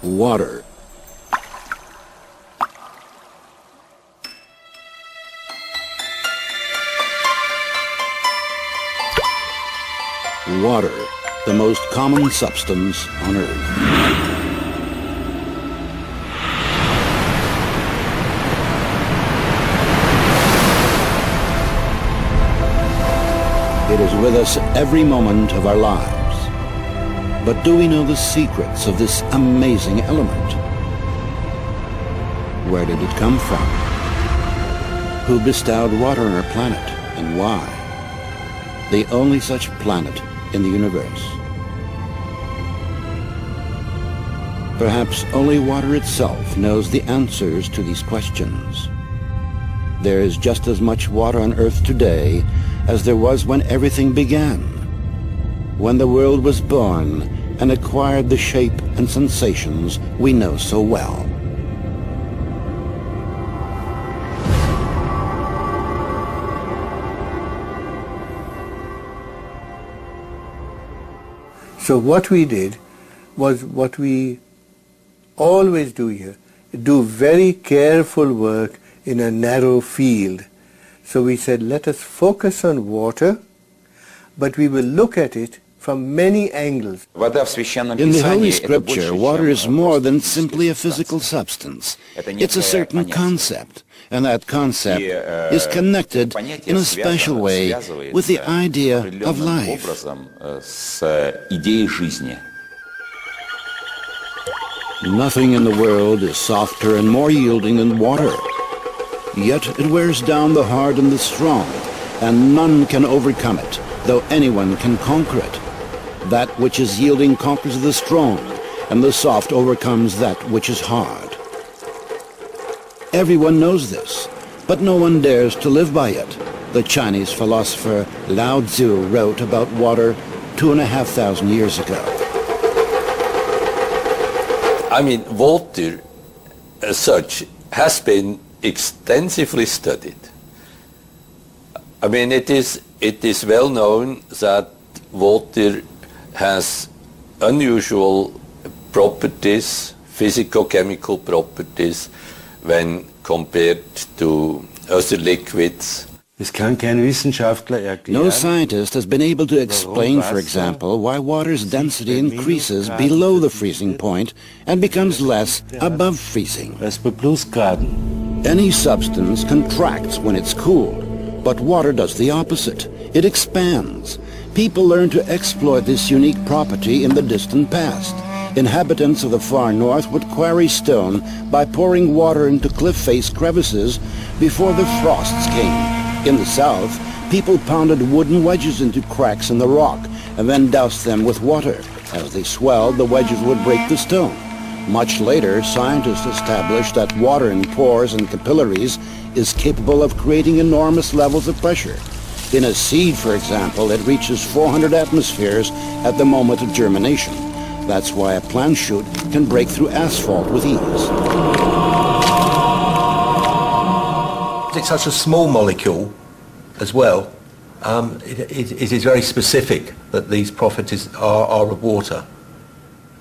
water. Water, the most common substance on Earth. It is with us every moment of our lives. But do we know the secrets of this amazing element? Where did it come from? Who bestowed water on our planet, and why? The only such planet in the universe. Perhaps only water itself knows the answers to these questions. There is just as much water on Earth today as there was when everything began, when the world was born and acquired the shape and sensations we know so well. So what we did was what we always do here, do very careful work in a narrow field. So we said, let us focus on water, but we will look at it from many angles. In the Holy Scripture, water is more than simply a physical substance. It's a certain concept, and that concept is connected in a special way with the idea of life. Nothing in the world is softer and more yielding than water. Yet it wears down the hard and the strong, and none can overcome it, though anyone can conquer it. That which is yielding conquers the strong, and the soft overcomes that which is hard. Everyone knows this, but no one dares to live by it. The Chinese philosopher Lao Tzu wrote about water 2,500 years ago. I mean, water as such has been extensively studied. I mean, it is well known that water has unusual properties, physico-chemical properties, when compared to other liquids. No scientist has been able to explain, for example, why water's density increases below the freezing point and becomes less above freezing. Any substance contracts when it's cooled, but water does the opposite. It expands. People learned to exploit this unique property in the distant past. Inhabitants of the far north would quarry stone by pouring water into cliff face crevices before the frosts came. In the south, people pounded wooden wedges into cracks in the rock and then doused them with water. As they swelled, the wedges would break the stone. Much later, scientists established that water in pores and capillaries is capable of creating enormous levels of pressure. In a seed, for example, it reaches 400 atmospheres at the moment of germination. That's why a plant shoot can break through asphalt with ease. It's such a small molecule as well. It is very specific that these properties are of water,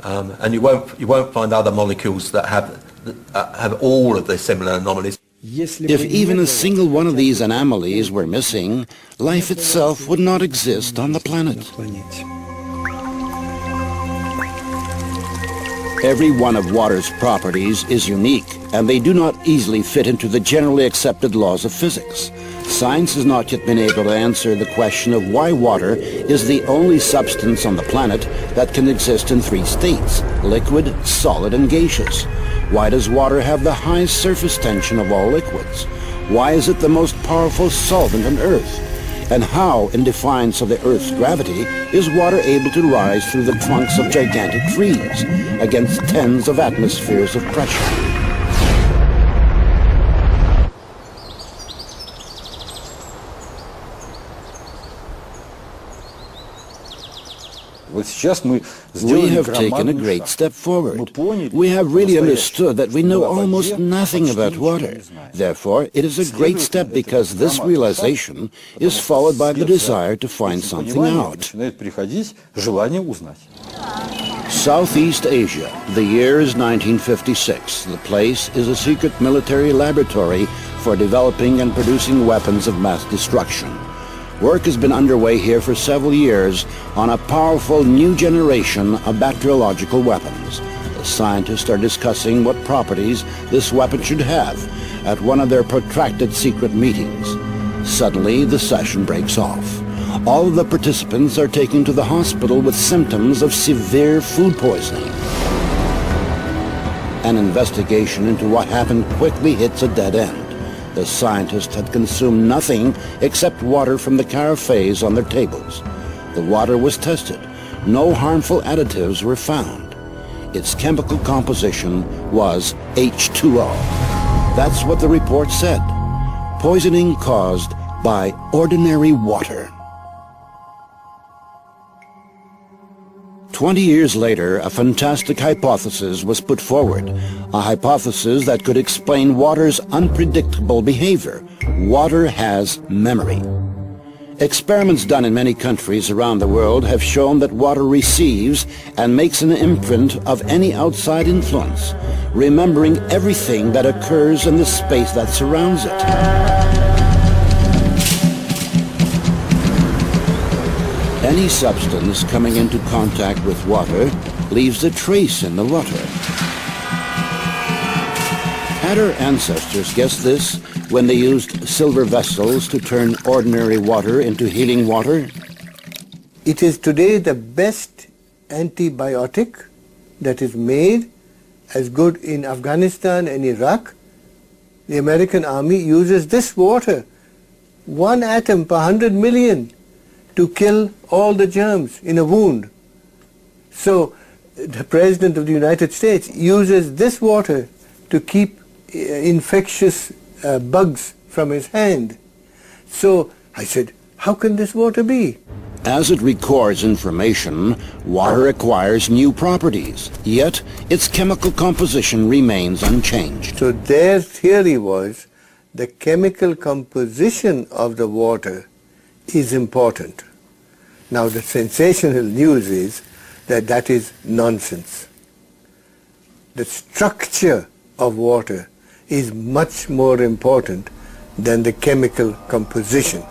and you won't find other molecules that have all of the similar anomalies. If even a single one of these anomalies were missing, life itself would not exist on the planet. Every one of water's properties is unique, and they do not easily fit into the generally accepted laws of physics. Science has not yet been able to answer the question of why water is the only substance on the planet that can exist in three states: liquid, solid, and gaseous. Why does water have the highest surface tension of all liquids? Why is it the most powerful solvent on Earth? And how, in defiance of the Earth's gravity, is water able to rise through the trunks of gigantic trees against tens of atmospheres of pressure? We have taken a great step forward. We have really understood that we know almost nothing about water. Therefore, it is a great step because this realization is followed by the desire to find something out. Southeast Asia. The year is 1956. The place is a secret military laboratory for developing and producing weapons of mass destruction. Work has been underway here for several years on a powerful new generation of bacteriological weapons. The scientists are discussing what properties this weapon should have at one of their protracted secret meetings. Suddenly, the session breaks off. All of the participants are taken to the hospital with symptoms of severe food poisoning. An investigation into what happened quickly hits a dead end. The scientists had consumed nothing except water from the carafes on their tables. The water was tested. No harmful additives were found. Its chemical composition was H2O. That's what the report said. Poisoning caused by ordinary water. 20 years later, a fantastic hypothesis was put forward. A hypothesis that could explain water's unpredictable behavior. Water has memory. Experiments done in many countries around the world have shown that water receives and makes an imprint of any outside influence, remembering everything that occurs in the space that surrounds it. Any substance coming into contact with water leaves a trace in the water. Had our ancestors guessed this when they used silver vessels to turn ordinary water into healing water? It is today the best antibiotic that is made, as good in Afghanistan and Iraq. The American army uses this water, 1 atom per 100 million, to kill all the germs in a wound. So the President of the United States uses this water to keep infectious bugs from his hand. So I said, how can this water be? As it records information, water acquires new properties, yet its chemical composition remains unchanged. So their theory was the chemical composition of the water is important. Now the sensational news is that that is nonsense. The structure of water is much more important than the chemical composition.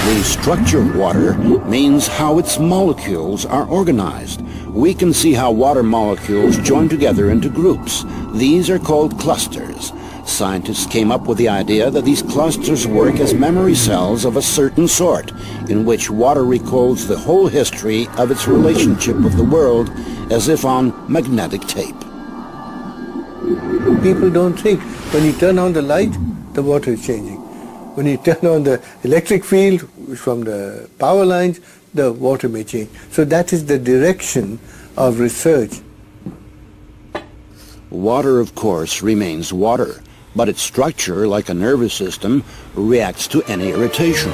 The structure of water means how its molecules are organized. We can see how water molecules join together into groups. These are called clusters. Scientists came up with the idea that these clusters work as memory cells of a certain sort, in which water recalls the whole history of its relationship with the world as if on magnetic tape. People don't think when you turn on the light, the water is changing. When you turn on the electric field from the power lines, the water may change. So that is the direction of research. Water, of course, remains water, but its structure, like a nervous system, reacts to any irritation.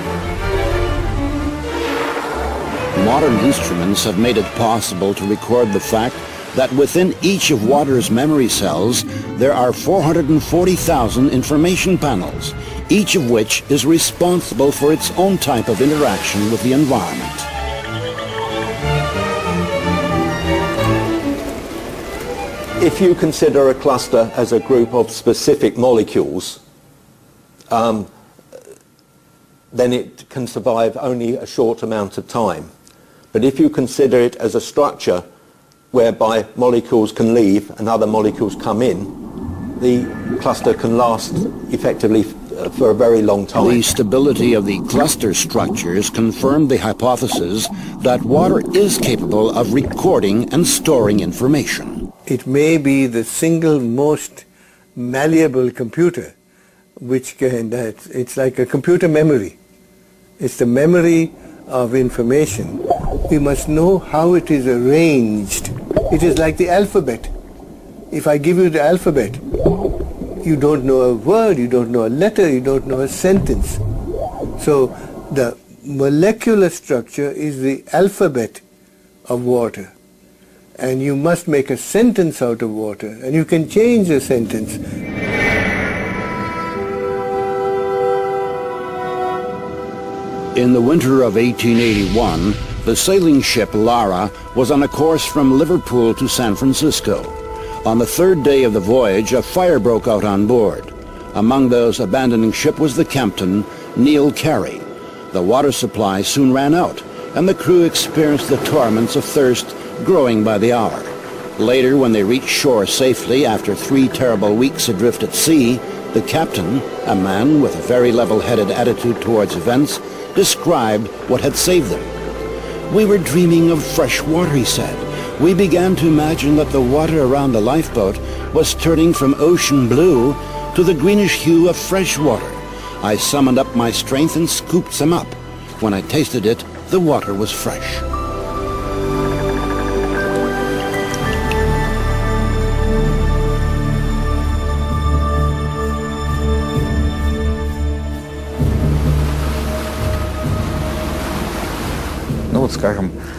Modern instruments have made it possible to record the fact that within each of water's memory cells there are 440,000 information panels, each of which is responsible for its own type of interaction with the environment. If you consider a cluster as a group of specific molecules, then it can survive only a short amount of time. But if you consider it as a structure whereby molecules can leave and other molecules come in, the cluster can last effectively for a very long time. The stability of the cluster structures confirmed the hypothesis that water is capable of recording and storing information. It may be the single most malleable computer, which can, it's like a computer memory. It's the memory of information. We must know how it is arranged. It is like the alphabet. If I give you the alphabet, you don't know a word, you don't know a letter, you don't know a sentence. So the molecular structure is the alphabet of water. And you must make a sentence out of water, and you can change the sentence. In the winter of 1881, The sailing ship Lara was on a course from Liverpool to San Francisco. On the third day of the voyage, a fire broke out on board. Among those abandoning ship was the captain, Neil Carey. The water supply soon ran out, and the crew experienced the torments of thirst growing by the hour. Later, when they reached shore safely after 3 terrible weeks adrift at sea, the captain, a man with a very level-headed attitude towards events, described what had saved them. "We were dreaming of fresh water," he said. "We began to imagine that the water around the lifeboat was turning from ocean blue to the greenish hue of fresh water. I summoned up my strength and scooped some up. When I tasted it, the water was fresh."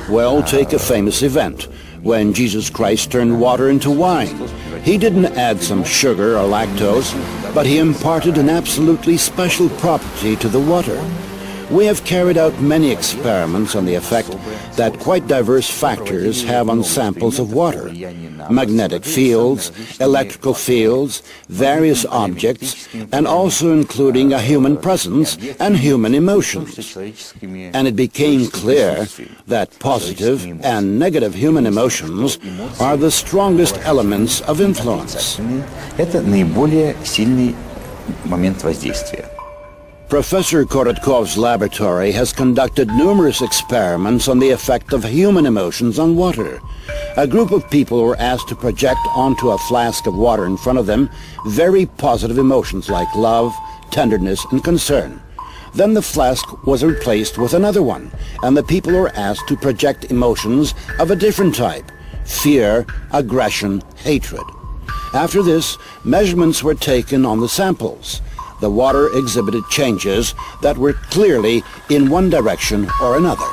Well, take a famous event, when Jesus Christ turned water into wine. He didn't add some sugar or lactose, but he imparted an absolutely special property to the water. We have carried out many experiments on the effect that quite diverse factors have on samples of water. Magnetic fields, electrical fields, various objects, and also including a human presence and human emotions. And it became clear that positive and negative human emotions are the strongest elements of influence. Professor Korotkov's laboratory has conducted numerous experiments on the effect of human emotions on water. A group of people were asked to project onto a flask of water in front of them very positive emotions like love, tenderness, and concern. Then the flask was replaced with another one, and the people were asked to project emotions of a different type: fear, aggression, hatred. After this, measurements were taken on the samples. The water exhibited changes that were clearly in one direction or another.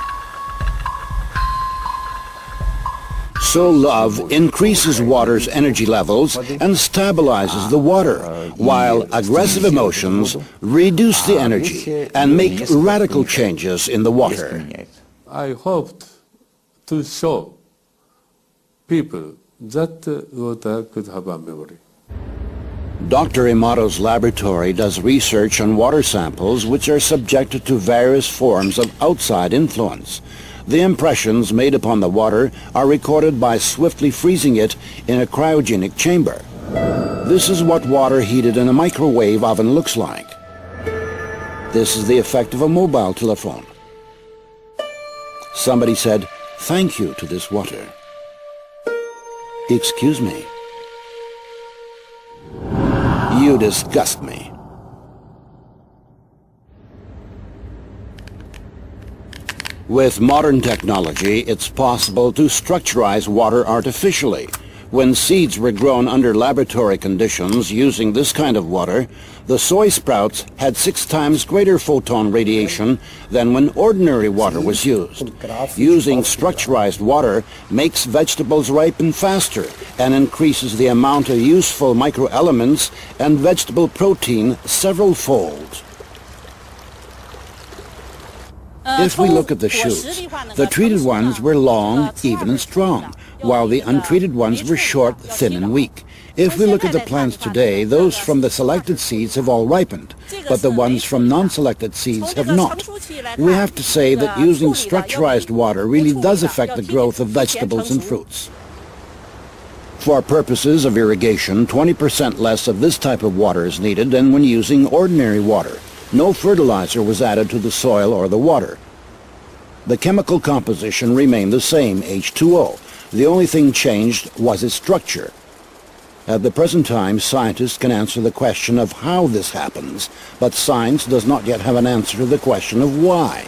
So love increases water's energy levels and stabilizes the water, while aggressive emotions reduce the energy and make radical changes in the water. I hoped to show people that water could have a memory. Dr. Imato's laboratory does research on water samples which are subjected to various forms of outside influence. The impressions made upon the water are recorded by swiftly freezing it in a cryogenic chamber. This is what water heated in a microwave oven looks like. This is the effect of a mobile telephone. Somebody said, "Thank you" to this water. "Excuse me. You disgust me." With modern technology, it's possible to structurize water artificially. When seeds were grown under laboratory conditions using this kind of water, the soy sprouts had 6 times greater photon radiation than when ordinary water was used. Using structurized water makes vegetables ripen faster and increases the amount of useful microelements and vegetable protein several-fold. If we look at the shoots, the treated ones were long, even and strong, while the untreated ones were short, thin and weak. If we look at the plants today, those from the selected seeds have all ripened, but the ones from non-selected seeds have not. We have to say that using structurized water really does affect the growth of vegetables and fruits. For purposes of irrigation, 20% less of this type of water is needed than when using ordinary water. No fertilizer was added to the soil or the water. The chemical composition remained the same, H2O. The only thing changed was its structure. At the present time, scientists can answer the question of how this happens, but science does not yet have an answer to the question of why.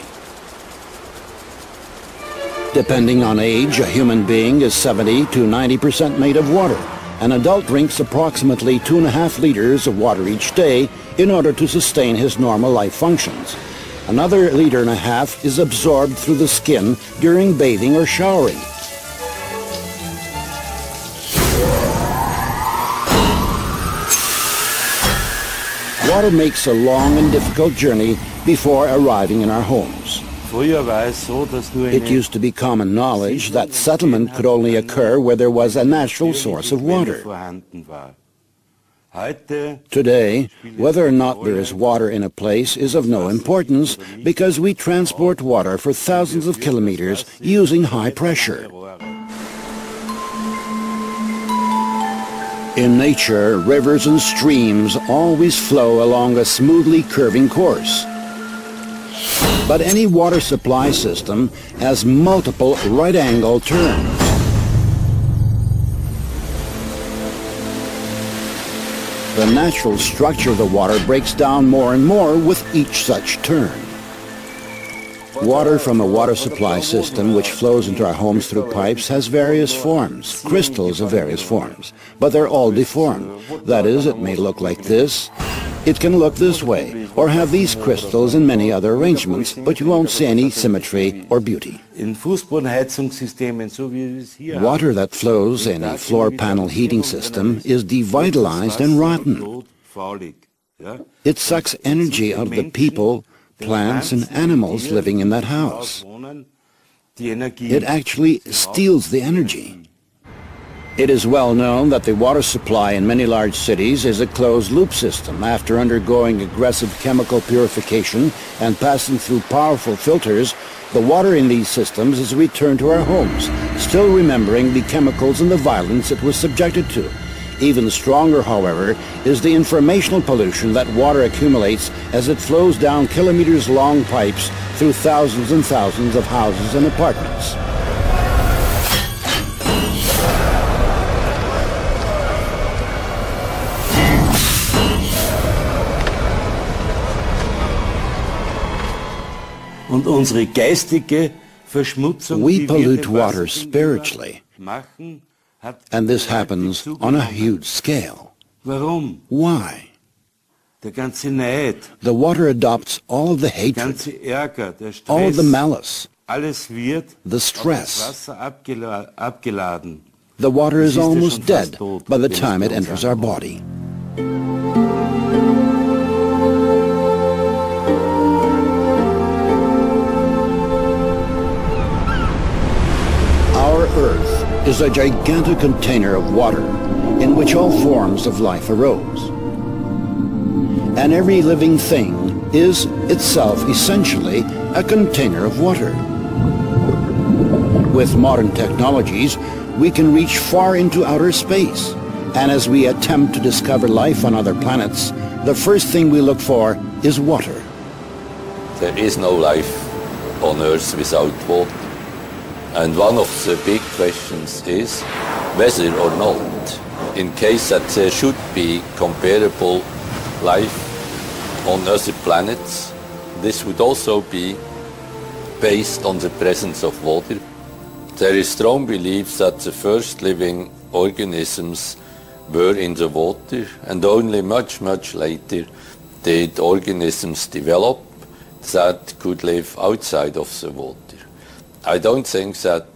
Depending on age, a human being is 70 to 90% made of water. An adult drinks approximately 2.5 liters of water each day in order to sustain his normal life functions. Another 1.5 liters is absorbed through the skin during bathing or showering. Water makes a long and difficult journey before arriving in our homes. It used to be common knowledge that settlement could only occur where there was a natural source of water. Today, whether or not there is water in a place is of no importance because we transport water for thousands of kilometers using high pressure. In nature, rivers and streams always flow along a smoothly curving course. But any water supply system has multiple right-angle turns. The natural structure of the water breaks down more and more with each such turn. Water from a water supply system which flows into our homes through pipes has various forms, crystals of various forms, but they're all deformed. That is, it may look like this, it can look this way, or have these crystals in many other arrangements, but you won't see any symmetry or beauty. Water that flows in a floor panel heating system is devitalized and rotten. It sucks energy out of the people, plants and animals living in that house. It actually steals the energy. It is well known that the water supply in many large cities is a closed-loop system. After undergoing aggressive chemical purification and passing through powerful filters, the water in these systems is returned to our homes, still remembering the chemicals and the violence it was subjected to. Even stronger, however, is the informational pollution that water accumulates as it flows down kilometers-long pipes through thousands and thousands of houses and apartments. We pollute water spiritually, and this happens on a huge scale. Why? The water adopts all of the hatred, all of the malice, the stress. The water is almost dead by the time it enters our body. Our Earth is a gigantic container of water in which all forms of life arose. And every living thing is itself essentially a container of water. With modern technologies, we can reach far into outer space. And as we attempt to discover life on other planets, the first thing we look for is water. There is no life on Earth without water. And one of the big questions is whether or not, in case that there should be comparable life on other planets, this would also be based on the presence of water. There is strong belief that the first living organisms were in the water, and only much, much later did organisms develop that could live outside of the water. I don't think that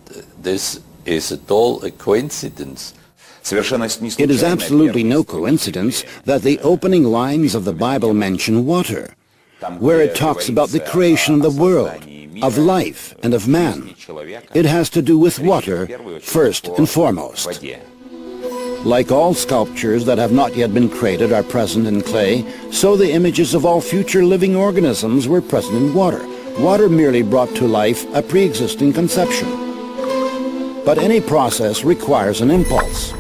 this is at all a coincidence. It is absolutely no coincidence that the opening lines of the Bible mention water, where it talks about the creation of the world, of life and of man. It has to do with water first and foremost. Like all sculptures that have not yet been created are present in clay, so the images of all future living organisms were present in water. Water merely brought to life a pre-existing conception. But any process requires an impulse.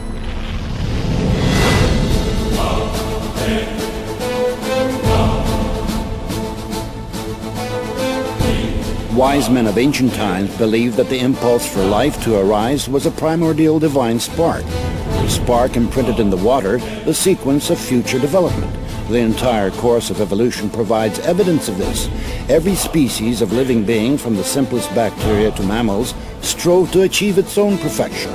Wise men of ancient times believed that the impulse for life to arise was a primordial divine spark. The spark imprinted in the water the sequence of future development. The entire course of evolution provides evidence of this. Every species of living being, from the simplest bacteria to mammals, strove to achieve its own perfection.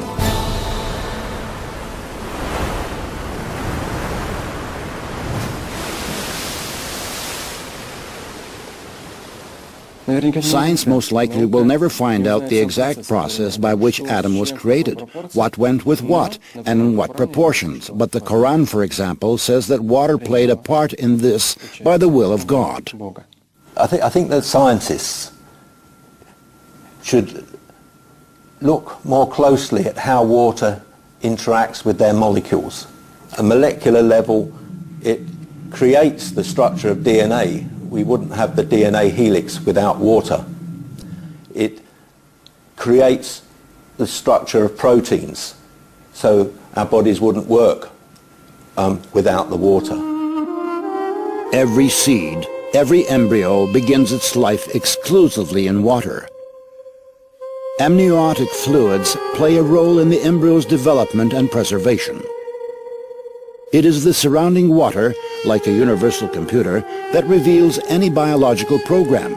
Science most likely will never find out the exact process by which Adam was created, what went with what, and in what proportions. But the Quran, for example, says that water played a part in this by the will of God. I think that scientists should look more closely at how water interacts with their molecules. At a molecular level, it creates the structure of DNA. We wouldn't have the DNA helix without water. It creates the structure of proteins, so our bodies wouldn't work without the water. Every seed, every embryo begins its life exclusively in water. Amniotic fluids play a role in the embryo's development and preservation. It is the surrounding water, like a universal computer, that reveals any biological program.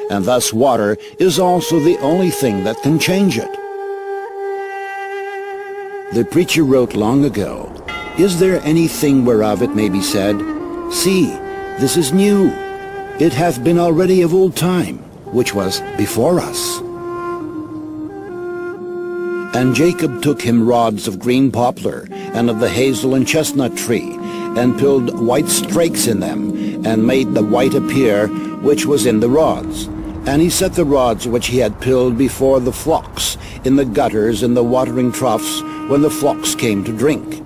And thus water is also the only thing that can change it. The preacher wrote long ago, "Is there anything whereof it may be said, See, this is new. It hath been already of old time, which was before us." And Jacob took him rods of green poplar, and of the hazel and chestnut tree, and pilled white strakes in them, and made the white appear, which was in the rods. And he set the rods which he had pilled before the flocks, in the gutters, in the watering troughs, when the flocks came to drink.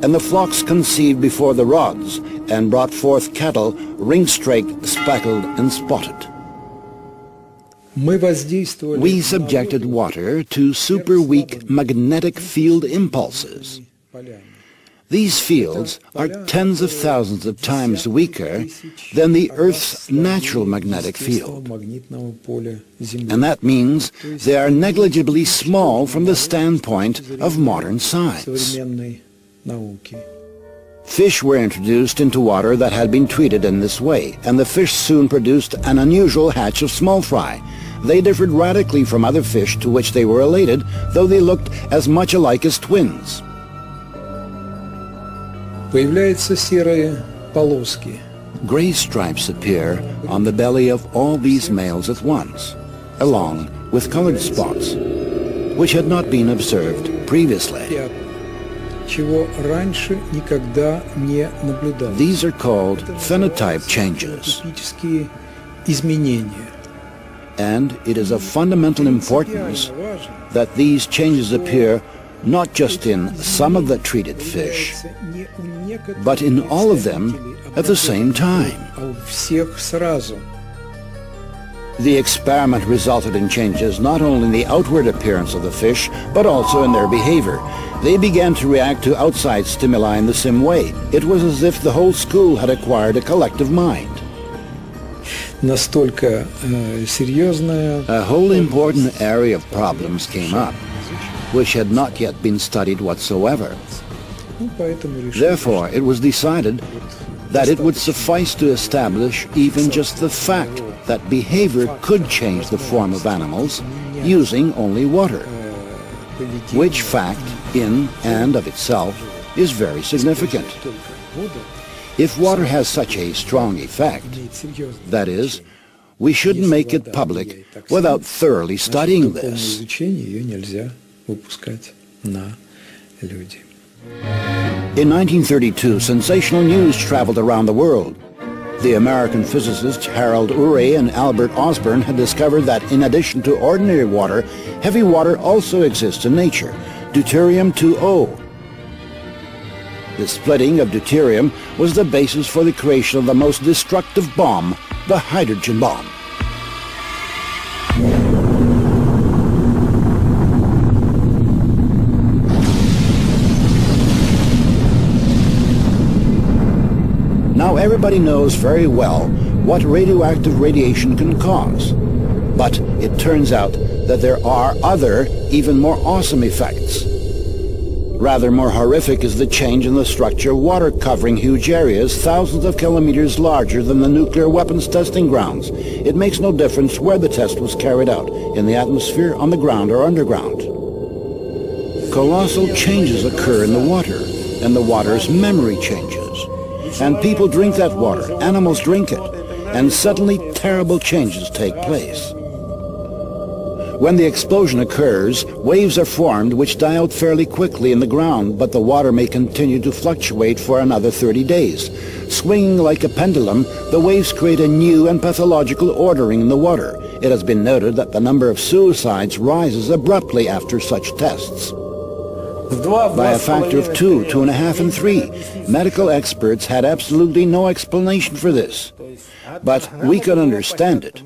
And the flocks conceived before the rods, and brought forth cattle, ring-straked, speckled, and spotted. We subjected water to super-weak magnetic field impulses. These fields are tens of thousands of times weaker than the Earth's natural magnetic field. And that means they are negligibly small from the standpoint of modern science. Fish were introduced into water that had been treated in this way, and the fish soon produced an unusual hatch of small fry. They differed radically from other fish to which they were related, though they looked as much alike as twins. Gray stripes appear on the belly of all these males at once, along with colored spots, which had not been observed previously. These are called phenotype changes. And it is of fundamental importance that these changes appear not just in some of the treated fish, but in all of them at the same time. The experiment resulted in changes not only in the outward appearance of the fish, but also in their behavior. They began to react to outside stimuli in the same way. It was as if the whole school had acquired a collective mind. A whole important area of problems came up, which had not yet been studied whatsoever. Therefore, it was decided that it would suffice to establish even just the fact that behavior could change the form of animals using only water, which fact, in and of itself, is very significant. If water has such a strong effect, that is, we shouldn't make it public without thoroughly studying this. In 1932, sensational news traveled around the world. The American physicists Harold Urey and Albert Osborn had discovered that in addition to ordinary water, heavy water also exists in nature, deuterium-2O. The splitting of deuterium was the basis for the creation of the most destructive bomb, the hydrogen bomb. Now everybody knows very well what radioactive radiation can cause. But it turns out that there are other, even more awesome effects. Rather more horrific is the change in the structure of water covering huge areas thousands of kilometers larger than the nuclear weapons testing grounds. It makes no difference where the test was carried out, in the atmosphere, on the ground, or underground. Colossal changes occur in the water, and the water's memory changes. And people drink that water, animals drink it, and suddenly terrible changes take place. When the explosion occurs, waves are formed which die out fairly quickly in the ground, but the water may continue to fluctuate for another 30 days. Swinging like a pendulum, the waves create a new and pathological ordering in the water. It has been noted that the number of suicides rises abruptly after such tests. By a factor of 2, 2.5, and 3. Medical experts had absolutely no explanation for this. But we could understand it.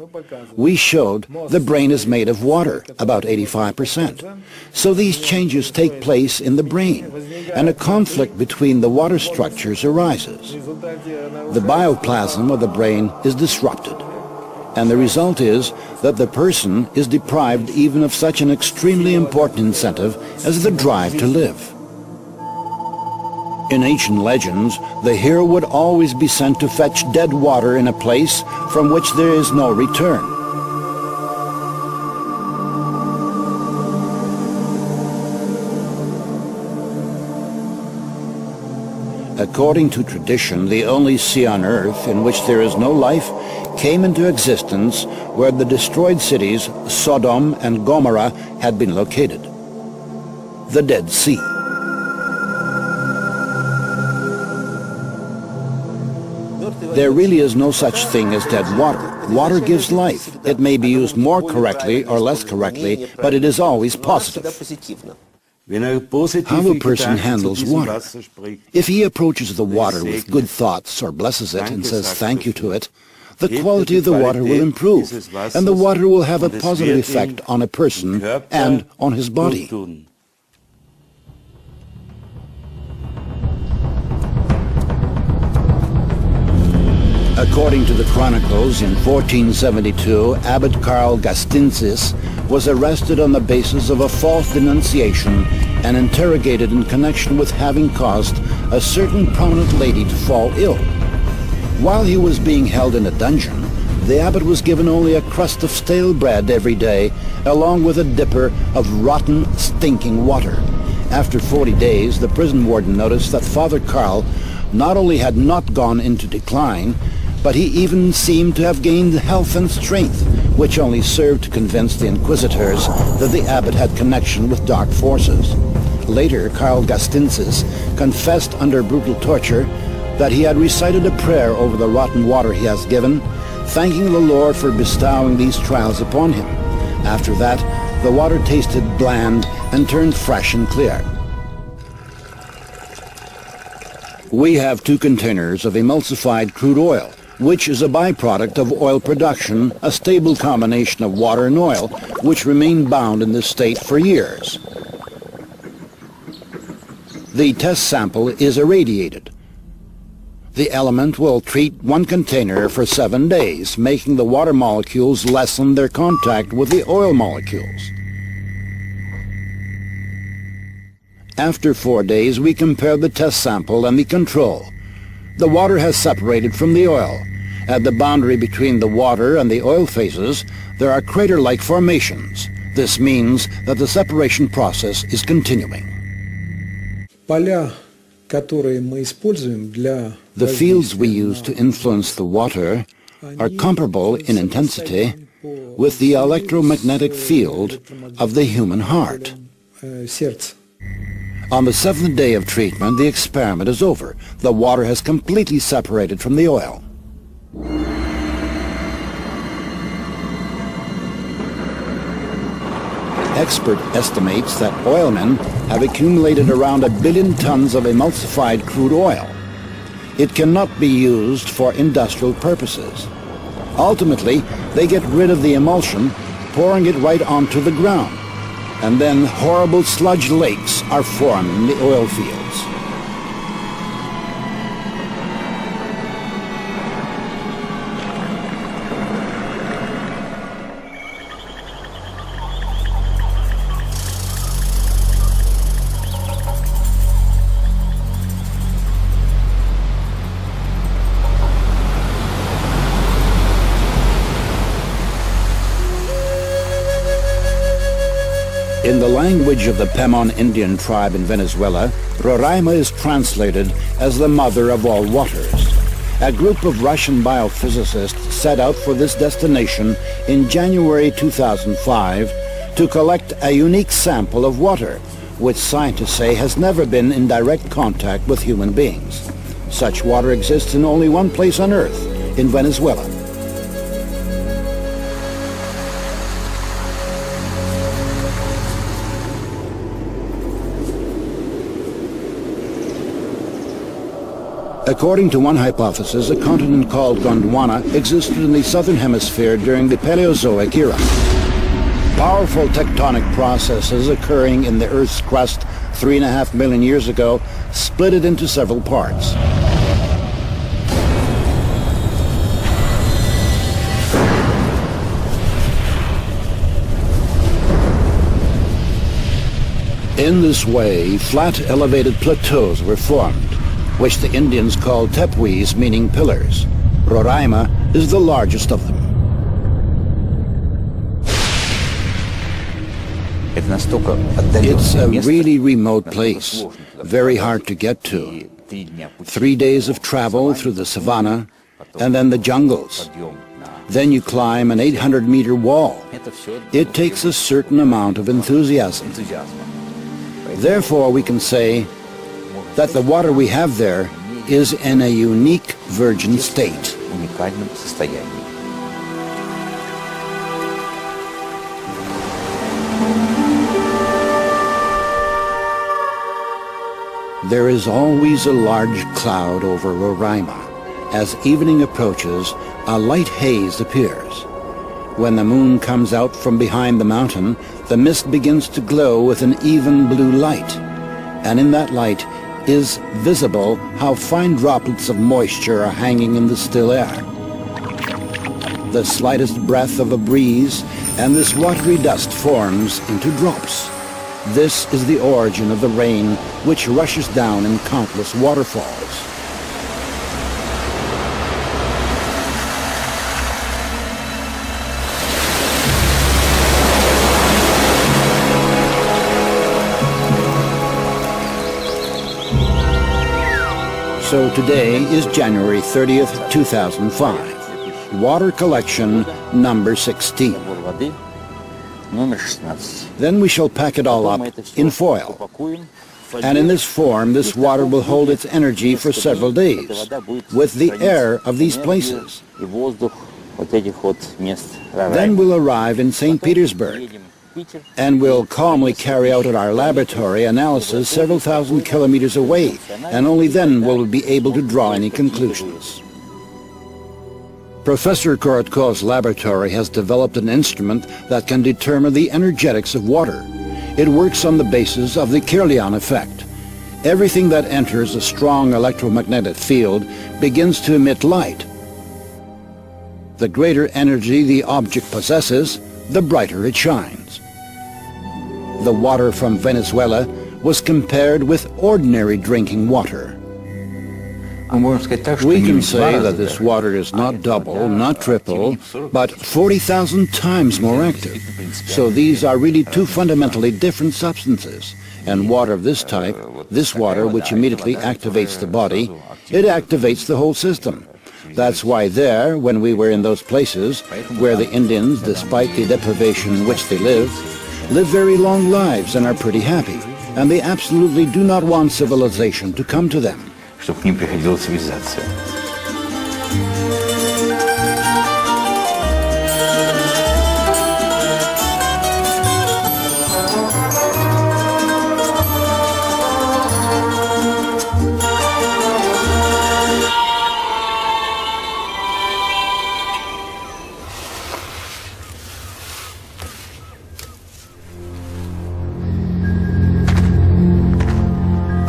We showed the brain is made of water, about 85%. So these changes take place in the brain, and a conflict between the water structures arises. The bioplasm of the brain is disrupted, and the result is that the person is deprived even of such an extremely important incentive as the drive to live. In ancient legends, the hero would always be sent to fetch dead water in a place from which there is no return. According to tradition, the only sea on earth in which there is no life came into existence where the destroyed cities Sodom and Gomorrah had been located. The Dead Sea. There really is no such thing as dead water. Water gives life. It may be used more correctly or less correctly, but it is always positive. How a person handles water. If he approaches the water with good thoughts or blesses it and says thank you to it, the quality of the water will improve, and the water will have a positive effect on a person and on his body. According to the chronicles, in 1472, Abbot Karl Gastinsis was arrested on the basis of a false denunciation and interrogated in connection with having caused a certain prominent lady to fall ill. While he was being held in a dungeon, the abbot was given only a crust of stale bread every day, along with a dipper of rotten, stinking water. After 40 days, the prison warden noticed that Father Karl not only had not gone into decline, but he even seemed to have gained health and strength, which only served to convince the inquisitors that the abbot had connection with dark forces. Later, Karl Gastinsis confessed under brutal torture that he had recited a prayer over the rotten water he has given, thanking the Lord for bestowing these trials upon him. After that, the water tasted bland and turned fresh and clear. We have 2 containers of emulsified crude oil, which is a byproduct of oil production, a stable combination of water and oil, which remain bound in this state for years. The test sample is irradiated. The element will treat 1 container for 7 days, making the water molecules lessen their contact with the oil molecules. After 4 days, we compare the test sample and the control. The water has separated from the oil. At the boundary between the water and the oil phases, there are crater-like formations. This means that the separation process is continuing. The fields we use to influence the water are comparable in intensity with the electromagnetic field of the human heart. On the 7th day of treatment, the experiment is over. The water has completely separated from the oil. Expert estimates that oilmen have accumulated around 1 billion tons of emulsified crude oil. It cannot be used for industrial purposes. Ultimately, they get rid of the emulsion, pouring it right onto the ground. And then horrible sludge lakes are formed in the oil fields. In the language of the Pemon Indian tribe in Venezuela, Roraima is translated as the mother of all waters. A group of Russian biophysicists set out for this destination in January 2005 to collect a unique sample of water, which scientists say has never been in direct contact with human beings. Such water exists in only one place on Earth, in Venezuela. According to one hypothesis, a continent called Gondwana existed in the southern hemisphere during the Paleozoic era. Powerful tectonic processes occurring in the Earth's crust 3.5 million years ago split it into several parts. In this way, flat elevated plateaus were formed, which the Indians called tepuis, meaning pillars. Roraima is the largest of them. It's a really remote place, very hard to get to. 3 days of travel through the savanna, and then the jungles. Then you climb an 800-meter wall. It takes a certain amount of enthusiasm. Therefore, we can say that the water we have there is in a unique virgin state. There is always a large cloud over Roraima. As evening approaches, a light haze appears. When the moon comes out from behind the mountain, the mist begins to glow with an even blue light. And in that light is visible how fine droplets of moisture are hanging in the still air. The slightest breath of a breeze, and this watery dust forms into drops. This is the origin of the rain, which rushes down in countless waterfalls. So today is January 30th, 2005. Water collection number 16. Then we shall pack it all up in foil. And in this form, this water will hold its energy for several days, with the air of these places. Then we'll arrive in St. Petersburg, and we'll calmly carry out at our laboratory analysis several thousand kilometers away, and only then will we be able to draw any conclusions. Professor Korotkov's laboratory has developed an instrument that can determine the energetics of water. It works on the basis of the Kirlian effect. Everything that enters a strong electromagnetic field begins to emit light. The greater energy the object possesses, the brighter it shines. The water from Venezuela was compared with ordinary drinking water. We can say that this water is not double, not triple, but 40,000 times more active. So these are really two fundamentally different substances. And water of this type, this water which immediately activates the body, it activates the whole system. That's why there, when we were in those places, where the Indians, despite the deprivation in which they live very long lives and are pretty happy, and they absolutely do not want civilization to come to them. Чтобы к ним приходила цивилизация.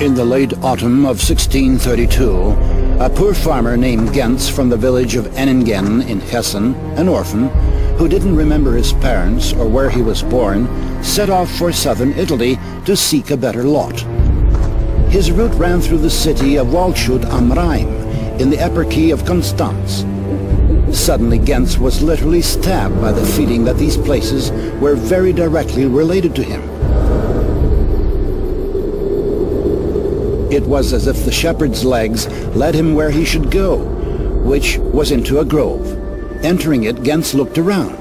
In the late autumn of 1632, a poor farmer named Gentz from the village of Enningen in Hessen, an orphan, who didn't remember his parents or where he was born, set off for southern Italy to seek a better lot. His route ran through the city of Waldshut am Rhein, in the eparchy of Constance. Suddenly Gentz was literally stabbed by the feeling that these places were very directly related to him. It was as if the shepherd's legs led him where he should go, which was into a grove. Entering it, Gentz looked around.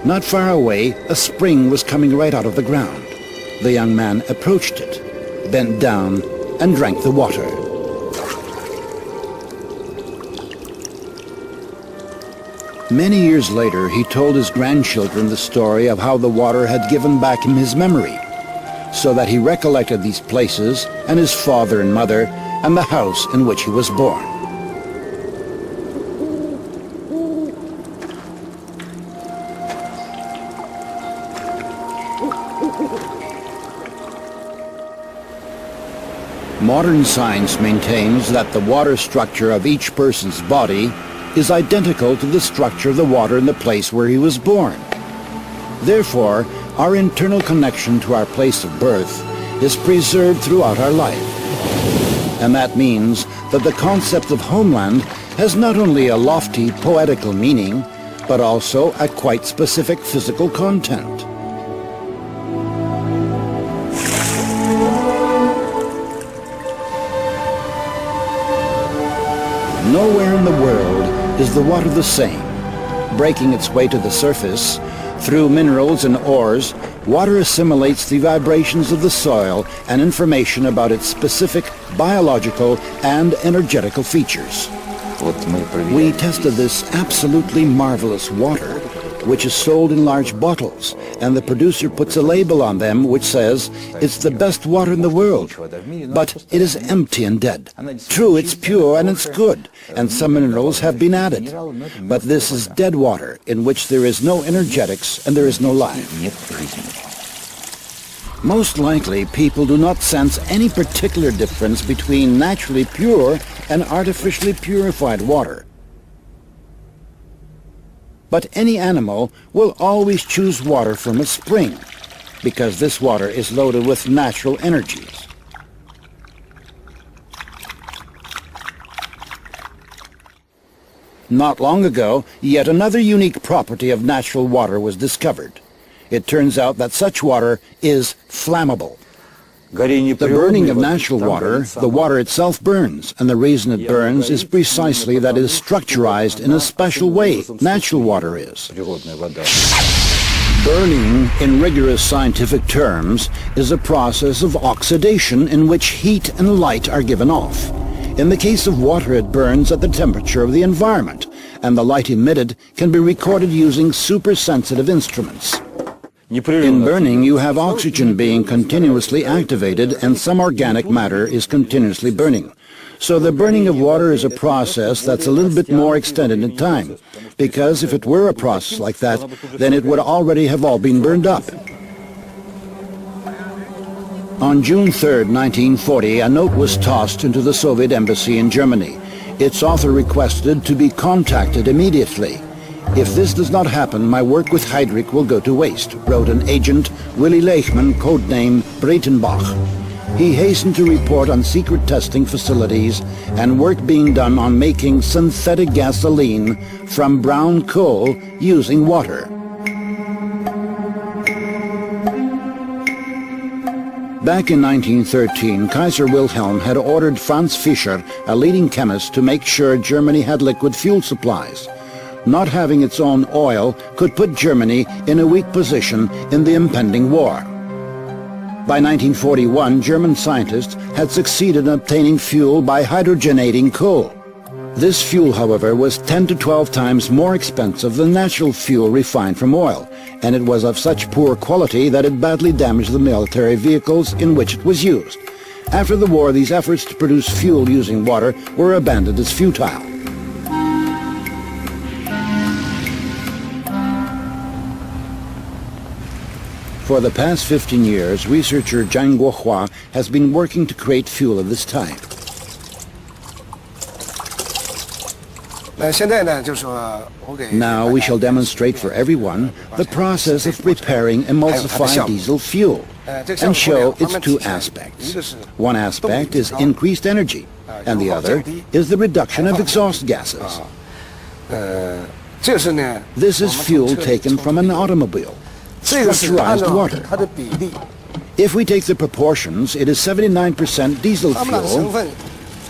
Not far away, a spring was coming right out of the ground. The young man approached it, bent down, and drank the water. Many years later, he told his grandchildren the story of how the water had given back him his memory, so that he recollected these places and his father and mother and the house in which he was born. Modern science maintains that the water structure of each person's body is identical to the structure of the water in the place where he was born. Therefore, our internal connection to our place of birth is preserved throughout our life. And that means that the concept of homeland has not only a lofty poetical meaning, but also a quite specific physical content. Nowhere in the world is the water the same. Breaking its way to the surface, through minerals and ores, water assimilates the vibrations of the soil and information about its specific biological and energetical features. We tested this absolutely marvelous water, which is sold in large bottles, and the producer puts a label on them which says it's the best water in the world, but it is empty and dead. True, it's pure and it's good, and some minerals have been added, but this is dead water in which there is no energetics and there is no life. Most likely, people do not sense any particular difference between naturally pure and artificially purified water. But any animal will always choose water from a spring, because this water is loaded with natural energies. Not long ago, yet another unique property of natural water was discovered. It turns out that such water is flammable. The burning of natural water, the water itself burns, and the reason it burns is precisely that it is structurized in a special way. Natural water is. Burning, in rigorous scientific terms, is a process of oxidation in which heat and light are given off. In the case of water, it burns at the temperature of the environment, and the light emitted can be recorded using super-sensitive instruments. In burning, you have oxygen being continuously activated and some organic matter is continuously burning. So the burning of water is a process that's a little bit more extended in time, because if it were a process like that, then it would already have all been burned up. On June 3rd, 1940, a note was tossed into the Soviet embassy in Germany. Its author requested to be contacted immediately. "If this does not happen, my work with Heydrich will go to waste," wrote an agent, Willy Lechman, codename Breitenbach. He hastened to report on secret testing facilities and work being done on making synthetic gasoline from brown coal using water. Back in 1913, Kaiser Wilhelm had ordered Franz Fischer, a leading chemist, to make sure Germany had liquid fuel supplies. Not having its own oil could put Germany in a weak position in the impending war. By 1941, German scientists had succeeded in obtaining fuel by hydrogenating coal. This fuel, however, was 10 to 12 times more expensive than natural fuel refined from oil, and it was of such poor quality that it badly damaged the military vehicles in which it was used. After the war, these efforts to produce fuel using water were abandoned as futile. For the past 15 years, researcher Zhang Guohua has been working to create fuel of this type. Now we shall demonstrate for everyone the process of preparing emulsified diesel fuel and show its two aspects. One aspect is increased energy, and the other is the reduction of exhaust gases. This is fuel taken from an automobile. Pressurized water. If we take the proportions, it is 79% diesel fuel,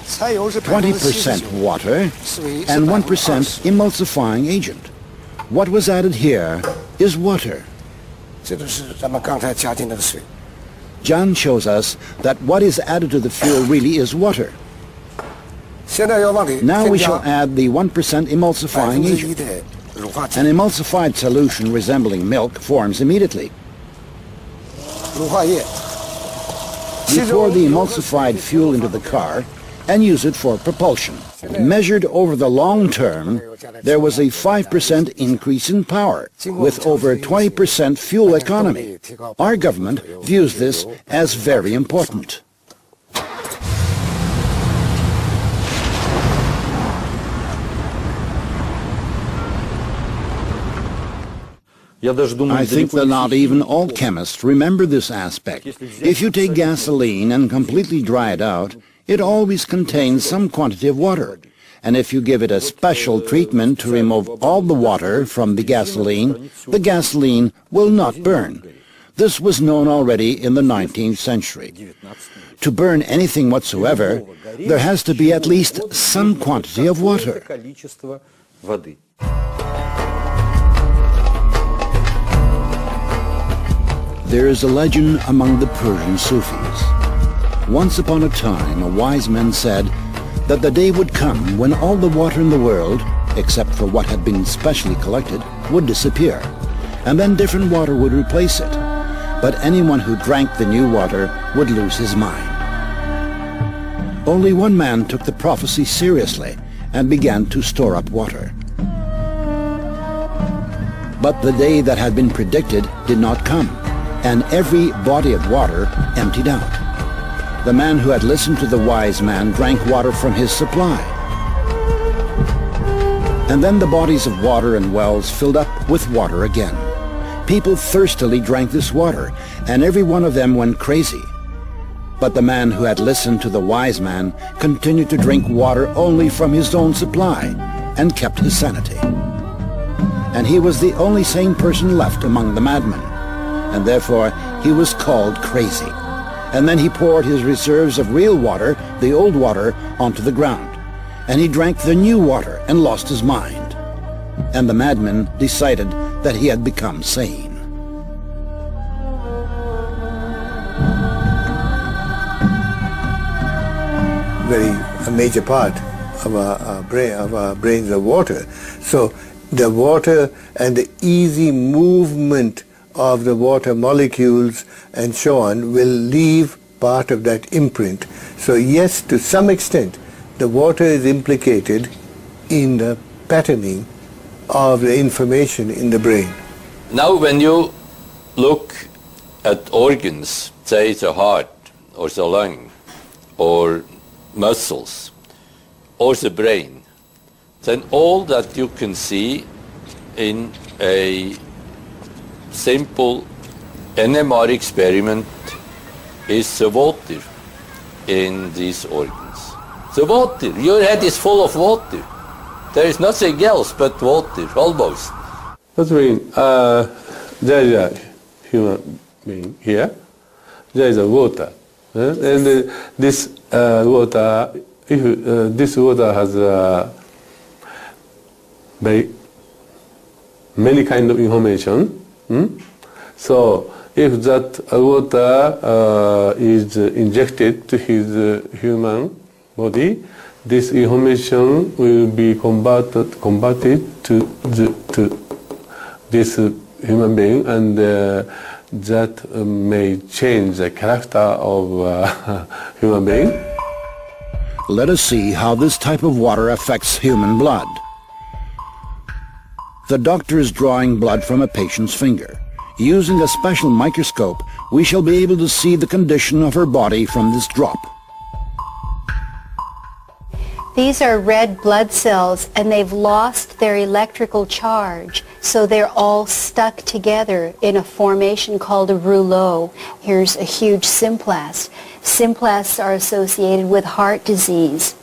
20% water, and 1% emulsifying agent. What was added here is water. John shows us that what is added to the fuel really is water. Now we shall add the 1% emulsifying agent. An emulsified solution resembling milk forms immediately. We pour the emulsified fuel into the car and use it for propulsion. Measured over the long term, there was a 5% increase in power, with over 20% fuel economy. Our government views this as very important. I think that not even all chemists remember this aspect. If you take gasoline and completely dry it out, it always contains some quantity of water. And if you give it a special treatment to remove all the water from the gasoline will not burn. This was known already in the 19th century. To burn anything whatsoever, there has to be at least some quantity of water. There is a legend among the Persian Sufis. Once upon a time, a wise man said that the day would come when all the water in the world, except for what had been specially collected, would disappear, and then different water would replace it. But anyone who drank the new water would lose his mind. Only one man took the prophecy seriously and began to store up water. But the day that had been predicted did not come, and every body of water emptied out. The man who had listened to the wise man drank water from his supply. And then the bodies of water and wells filled up with water again. People thirstily drank this water, and every one of them went crazy. But the man who had listened to the wise man continued to drink water only from his own supply, and kept his sanity. And he was the only sane person left among the madmen, and therefore he was called crazy. And then he poured his reserves of real water, the old water, onto the ground, and he drank the new water and lost his mind. And the madman decided that he had become sane. A major part of our brains are water. So the water and the easy movement of the water molecules and so on will leave part of that imprint. So yes, to some extent, the water is implicated in the patterning of the information in the brain. Now when you look at organs, say the heart or the lung or muscles or the brain, then all that you can see in a simple NMR experiment is the water in these organs. The water, your head is full of water. There is nothing else but water, almost. That means there is a human being here, there is a water. And this water, if this water has many kind of information, so if that water is injected to his human body, this information will be converted to this human being, and that may change the character of human being. Let us see how this type of water affects human blood. The doctor is drawing blood from a patient's finger. Using a special microscope, we shall be able to see the condition of her body from this drop. These are red blood cells, and they've lost their electrical charge, so they're all stuck together in a formation called a rouleau. Here's a huge symplast. Symplasts are associated with heart disease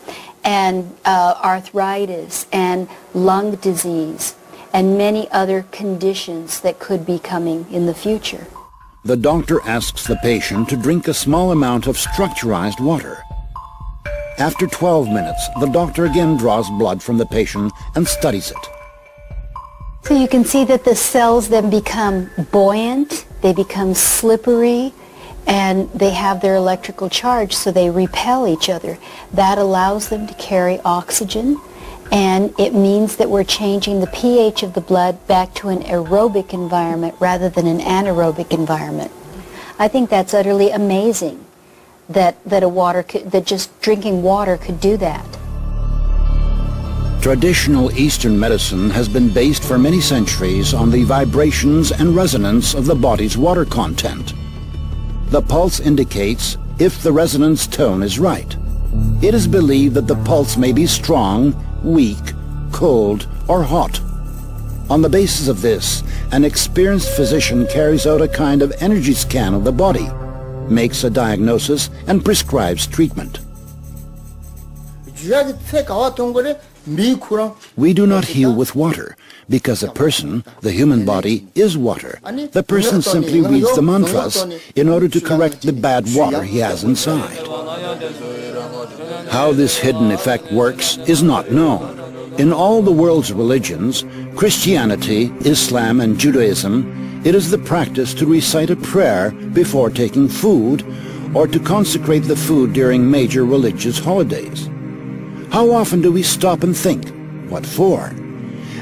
and arthritis and lung disease and many other conditions that could be coming in the future. The doctor asks the patient to drink a small amount of structurized water. After 12 minutes, the doctor again draws blood from the patient and studies it. So you can see that the cells then become buoyant, they become slippery, and they have their electrical charge, so they repel each other. That allows them to carry oxygen, and it means that we're changing the pH of the blood back to an aerobic environment rather than an anaerobic environment. I think that's utterly amazing. That just drinking water could do that. Traditional Eastern medicine has been based for many centuries on the vibrations and resonance of the body's water content. The pulse indicates if the resonance tone is right. It is believed that the pulse may be strong, weak, cold, or hot. On the basis of this, an experienced physician carries out a kind of energy scan of the body, makes a diagnosis, and prescribes treatment. We do not heal with water, because a person, the human body, is water. The person simply reads the mantras in order to correct the bad water he has inside. How this hidden effect works is not known. In all the world's religions, Christianity, Islam, and Judaism, it is the practice to recite a prayer before taking food or to consecrate the food during major religious holidays. How often do we stop and think, what for?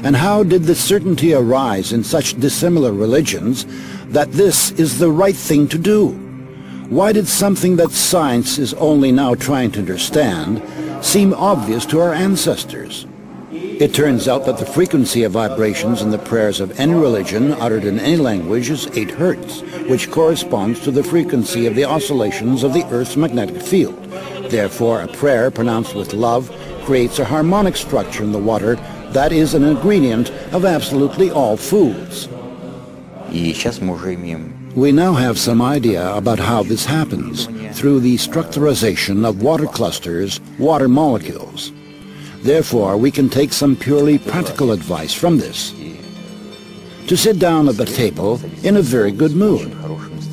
And how did the certainty arise in such dissimilar religions that this is the right thing to do? Why did something that science is only now trying to understand seem obvious to our ancestors? It turns out that the frequency of vibrations in the prayers of any religion uttered in any language is 8 Hertz, which corresponds to the frequency of the oscillations of the Earth's magnetic field. Therefore, a prayer pronounced with love creates a harmonic structure in the water that is an ingredient of absolutely all foods. We now have some idea about how this happens through the structurization of water clusters, water molecules. Therefore, we can take some purely practical advice from this. To sit down at the table in a very good mood,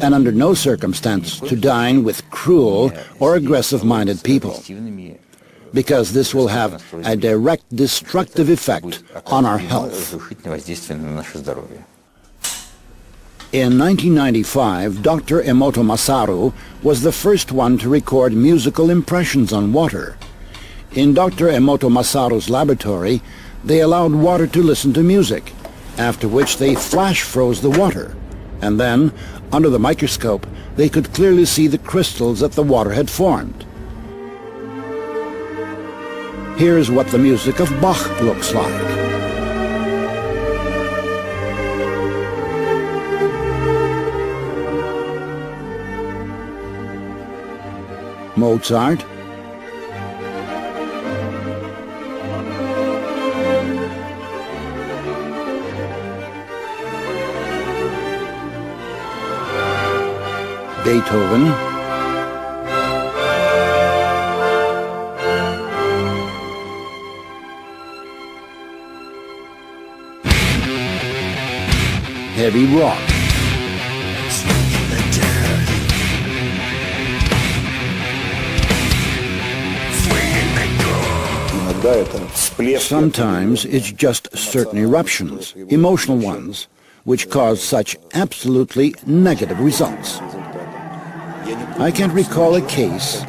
and under no circumstance to dine with cruel or aggressive-minded people, because this will have a direct destructive effect on our health. In 1995, Dr. Emoto Masaru was the first one to record musical impressions on water. In Dr. Emoto Masaru's laboratory, they allowed water to listen to music, after which they flash froze the water, and then, under the microscope, they could clearly see the crystals that the water had formed. Here's what the music of Bach looks like. Mozart, Beethoven, heavy rock, sometimes it's just certain eruptions, emotional ones, which cause such absolutely negative results. I can't recall a case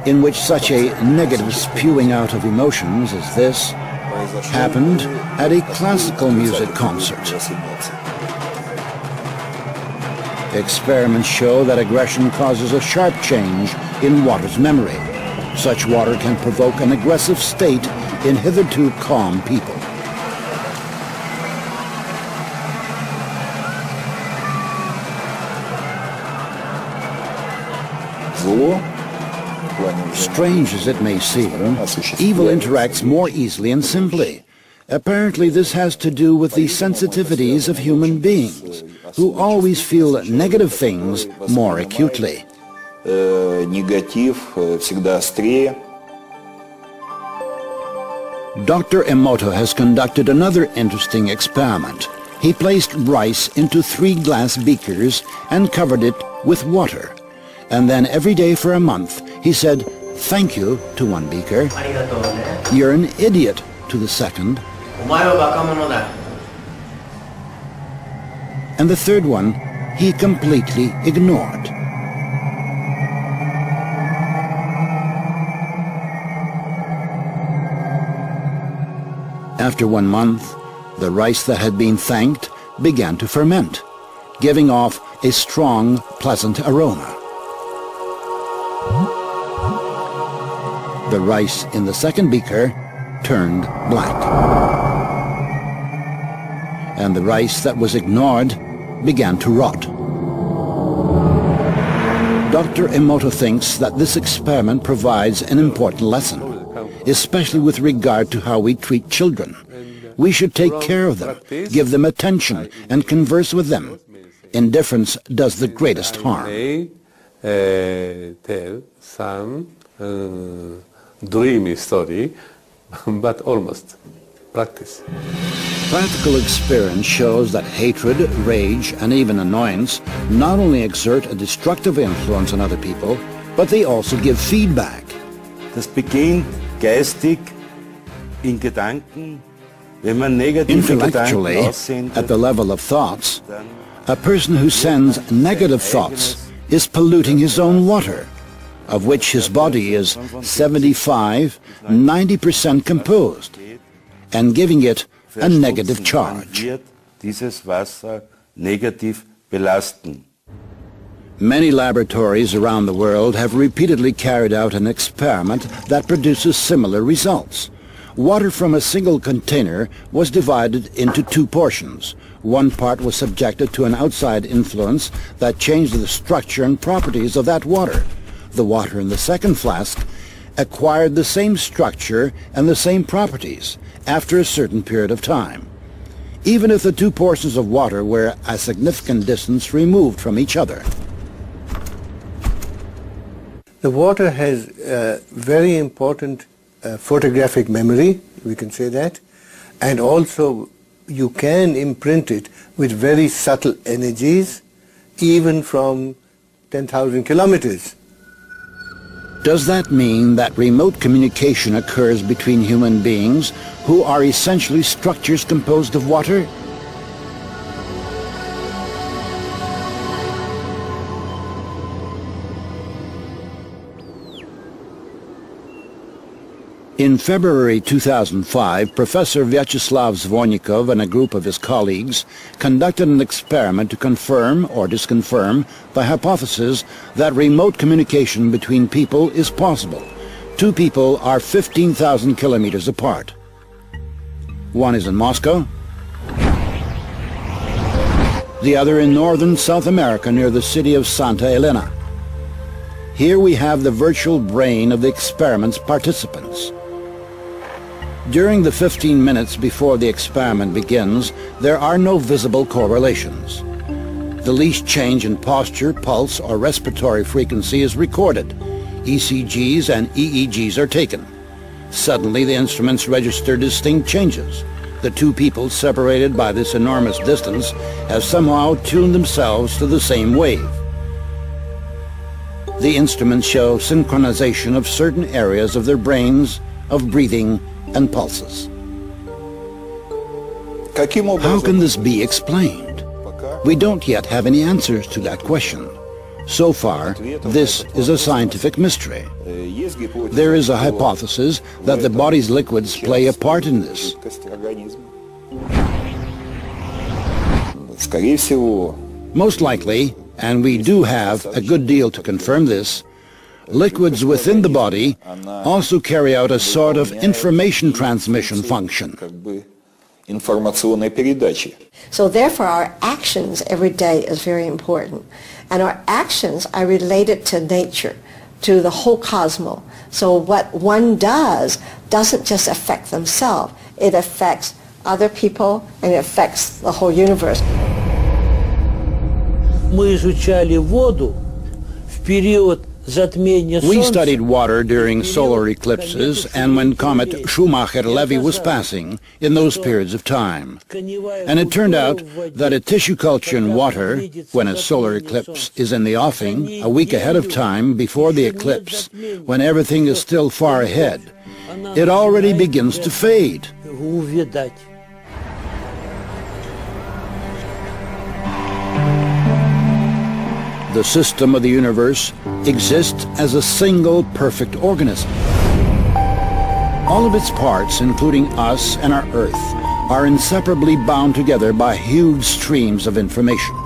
in which such a negative spewing out of emotions as this happened at a classical music concert. Experiments show that aggression causes a sharp change in water's memory. Such water can provoke an aggressive state in hitherto calm people. Strange as it may seem, evil interacts more easily and simply. Apparently this has to do with the sensitivities of human beings, who always feel negative things more acutely. Dr. Emoto has conducted another interesting experiment. He placed rice into 3 glass beakers and covered it with water. And then every day for a month, he said, "Thank you," to one beaker, "You're an idiot," to the second, and the third one he completely ignored. After 1 month, the rice that had been thanked began to ferment, giving off a strong, pleasant aroma. The rice in the second beaker turned black, and the rice that was ignored began to rot. Dr. Emoto thinks that this experiment provides an important lesson, especially with regard to how we treat children. We should take care of them, give them attention, and converse with them. Indifference does the greatest harm. Tell some dreamy story, but almost practice. Practical experience shows that hatred, rage, and even annoyance not only exert a destructive influence on other people, but they also give feedback. Das beginnt geistig in Gedanken, wenn man negative Intellectually, Gedanken aussendet, at the level of thoughts, a person who sends negative thoughts is polluting his own water, of which his body is 75–90% composed, and giving it a negative charge. wird dieses Wasser negativ belasten. Many laboratories around the world have repeatedly carried out an experiment that produces similar results. Water from a single container was divided into two portions. One part was subjected to an outside influence that changed the structure and properties of that water. The water in the second flask acquired the same structure and the same properties after a certain period of time, even if the two portions of water were a significant distance removed from each other. The water has very important photographic memory, we can say that, and also you can imprint it with very subtle energies, even from 10,000 kilometers. Does that mean that remote communication occurs between human beings who are essentially structures composed of water? In February 2005, Professor Vyacheslav Zvornikov and a group of his colleagues conducted an experiment to confirm or disconfirm the hypothesis that remote communication between people is possible. Two people are 15,000 kilometers apart. One is in Moscow, the other in northern South America near the city of Santa Elena. Here we have the virtual brain of the experiment's participants. During the 15 minutes before the experiment begins, there are no visible correlations. The least change in posture, pulse, or respiratory frequency is recorded. ECGs and EEGs are taken. Suddenly, the instruments register distinct changes. The two people separated by this enormous distance have somehow tuned themselves to the same wave. The instruments show synchronization of certain areas of their brains, of breathing, and pulses. How can this be explained? We don't yet have any answers to that question. So far, this is a scientific mystery. There is a hypothesis that the body's liquids play a part in this. Most likely, and we do have a good deal to confirm this, liquids within the body also carry out a sort of information transmission function. So therefore our actions every day is very important. And our actions are related to nature, to the whole cosmos. So what one does doesn't just affect themselves, it affects other people and it affects the whole universe. Мы изучали воду в период затмения солнца. We studied water during solar eclipses and when comet Schumacher-Levy was passing in those periods of time. And it turned out that a tissue culture in water, when a solar eclipse is in the offing, a week ahead of time before the eclipse, when everything is still far ahead, it already begins to fade. The system of the universe exists as a single perfect organism. All of its parts, including us and our Earth, are inseparably bound together by huge streams of information.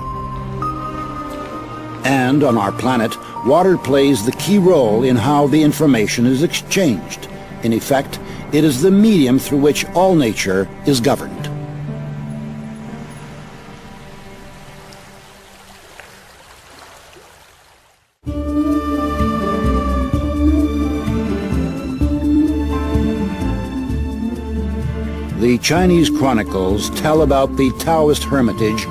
And on our planet, water plays the key role in how the information is exchanged. In effect, it is the medium through which all nature is governed. The Chinese chronicles tell about the Taoist hermitage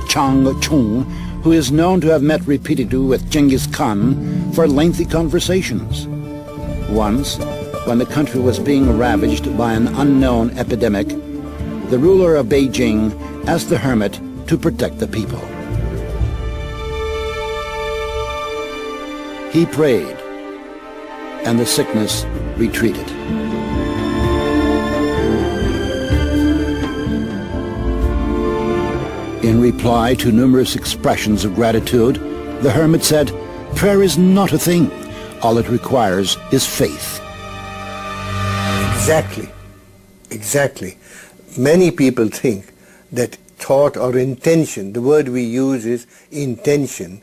Changchun, who is known to have met repeatedly with Genghis Khan for lengthy conversations. Once, when the country was being ravaged by an unknown epidemic, the ruler of Beijing asked the hermit to protect the people. He prayed, and the sickness retreated. In reply to numerous expressions of gratitude, the hermit said, "Prayer is not a thing. All it requires is faith." Exactly. Exactly. Many people think that thought or intention, the word we use is intention,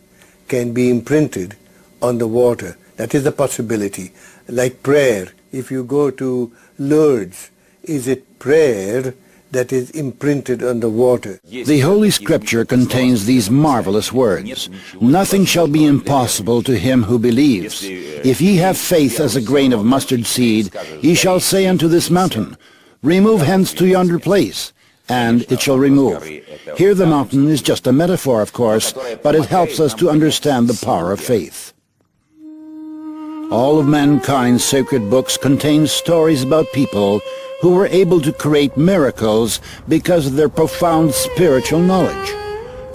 can be imprinted on the water. That is a possibility. Like prayer, if you go to Lourdes, is it prayer that is imprinted on the water? The Holy Scripture contains these marvelous words, "Nothing shall be impossible to him who believes. If ye have faith as a grain of mustard seed, ye shall say unto this mountain, Remove hence to yonder place, and it shall remove." Here the mountain is just a metaphor, of course, but it helps us to understand the power of faith. All of mankind's sacred books contain stories about people who were able to create miracles because of their profound spiritual knowledge.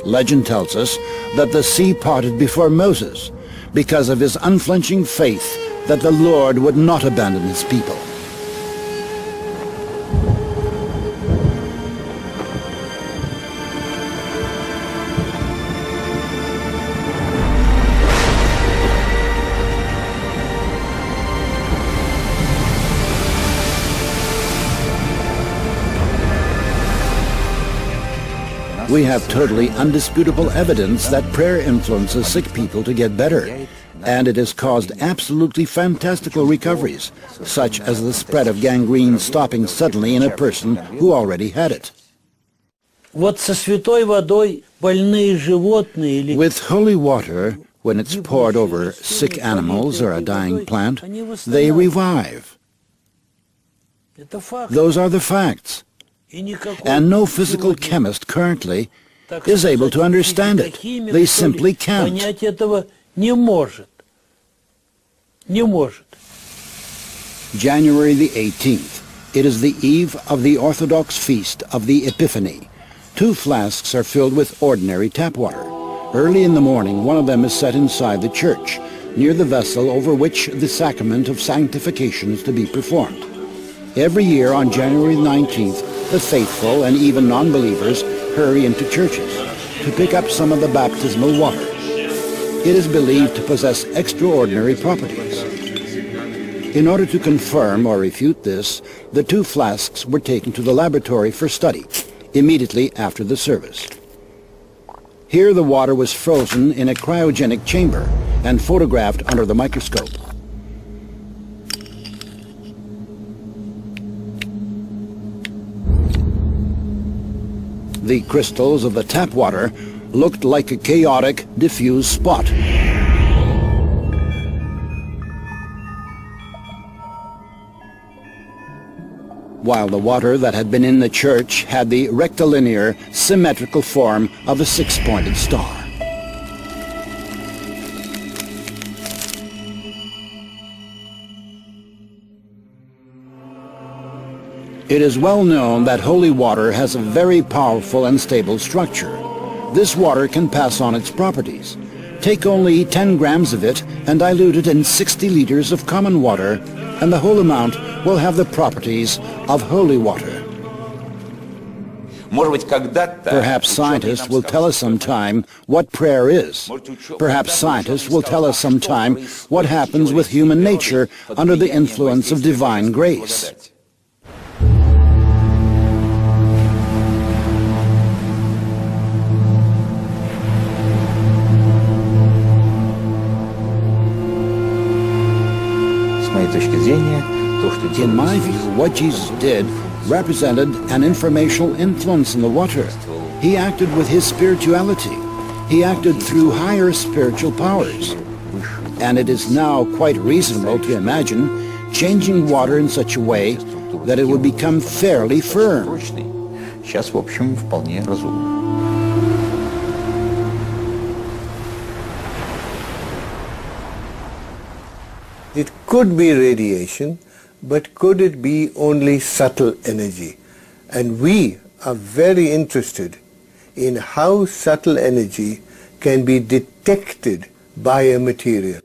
Legend tells us that the sea parted before Moses because of his unflinching faith that the Lord would not abandon his people. We have totally undisputable evidence that prayer influences sick people to get better, and it has caused absolutely fantastical recoveries, such as the spread of gangrene stopping suddenly in a person who already had it. With holy water, when it's poured over sick animals or a dying plant, they revive. Those are the facts. And no physical chemist currently is able to understand it. They simply can't. January the 18th. It is the eve of the Orthodox feast of the Epiphany. 2 flasks are filled with ordinary tap water. Early in the morning, one of them is set inside the church, near the vessel over which the sacrament of sanctification is to be performed. Every year on January 19th, the faithful and even non-believers hurry into churches to pick up some of the baptismal water. It is believed to possess extraordinary properties. In order to confirm or refute this, the 2 flasks were taken to the laboratory for study immediately after the service. Here the water was frozen in a cryogenic chamber and photographed under the microscope. The crystals of the tap water looked like a chaotic, diffuse spot. While the water that had been in the church had the rectilinear, symmetrical form of a 6-pointed star. It is well known that holy water has a very powerful and stable structure. This water can pass on its properties. Take only 10 grams of it and dilute it in 60 liters of common water, and the whole amount will have the properties of holy water. Perhaps scientists will tell us sometime what prayer is. Perhaps scientists will tell us sometime what happens with human nature under the influence of divine grace. In my view, what Jesus did represented an informational influence in the water. He acted with his spirituality. He acted through higher spiritual powers. And it is now quite reasonable to imagine changing water in such a way that it would become fairly firm. Сейчас, в общем, вполне разумно. It could be radiation, but could it be only subtle energy? And we are very interested in how subtle energy can be detected by a material.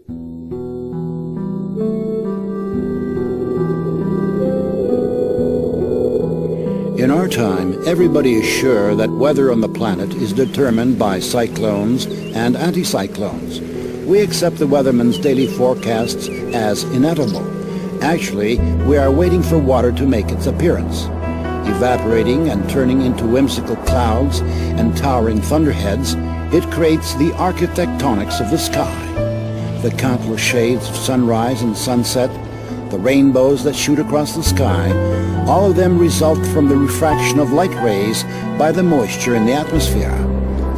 In our time, everybody is sure that weather on the planet is determined by cyclones and anticyclones. We accept the weatherman's daily forecasts as inedible. Actually, we are waiting for water to make its appearance. Evaporating and turning into whimsical clouds and towering thunderheads, it creates the architectonics of the sky. The countless shades of sunrise and sunset, the rainbows that shoot across the sky, all of them result from the refraction of light rays by the moisture in the atmosphere.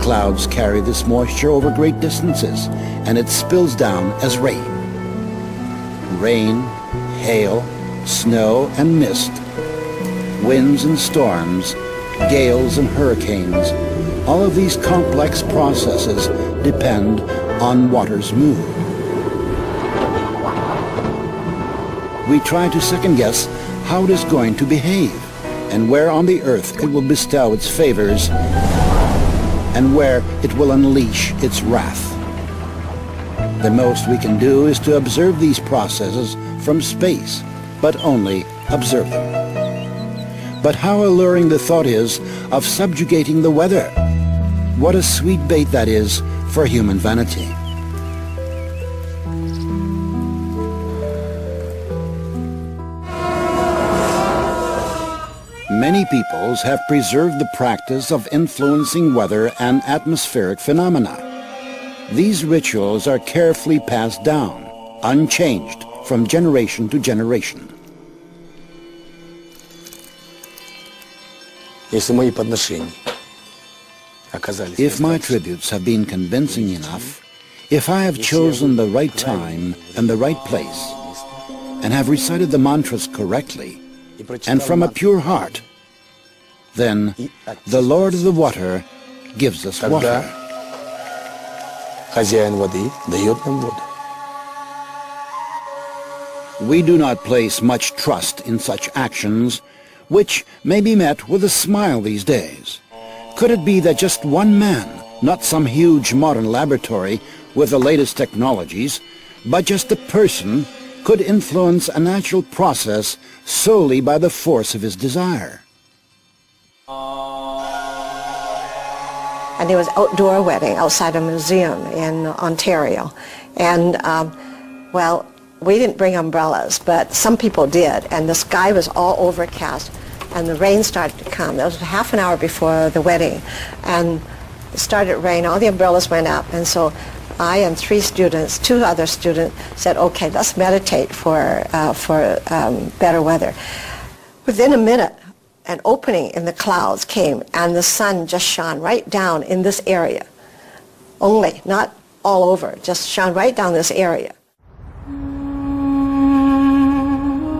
Clouds carry this moisture over great distances, and it spills down as rain. Rain, hail, snow and mist, winds and storms, gales and hurricanes, all of these complex processes depend on water's mood. We try to second-guess how it is going to behave, and where on the earth it will bestow its favors, and where it will unleash its wrath. The most we can do is to observe these processes from space, but only observe them. But how alluring the thought is of subjugating the weather. What a sweet bait that is for human vanity. Many peoples have preserved the practice of influencing weather and atmospheric phenomena. These rituals are carefully passed down, unchanged from generation to generation. If my tributes have been convincing enough, if I have chosen the right time and the right place, and have recited the mantras correctly, and from a pure heart, then the Lord of the water gives us water. We do not place much trust in such actions, which may be met with a smile these days. Could it be that just one man, not some huge modern laboratory with the latest technologies, but just a person, could influence a natural process solely by the force of his desire? And it was outdoor wedding outside a museum in Ontario. And, well, we didn't bring umbrellas, but some people did. And the sky was all overcast, and the rain started to come. That was half an hour before the wedding. And it started to rain. All the umbrellas went up. And so I and two other students said, okay, let's meditate for better weather. Within a minute, an opening in the clouds came, and the sun just shone right down in this area. Only, not all over, just shone right down this area.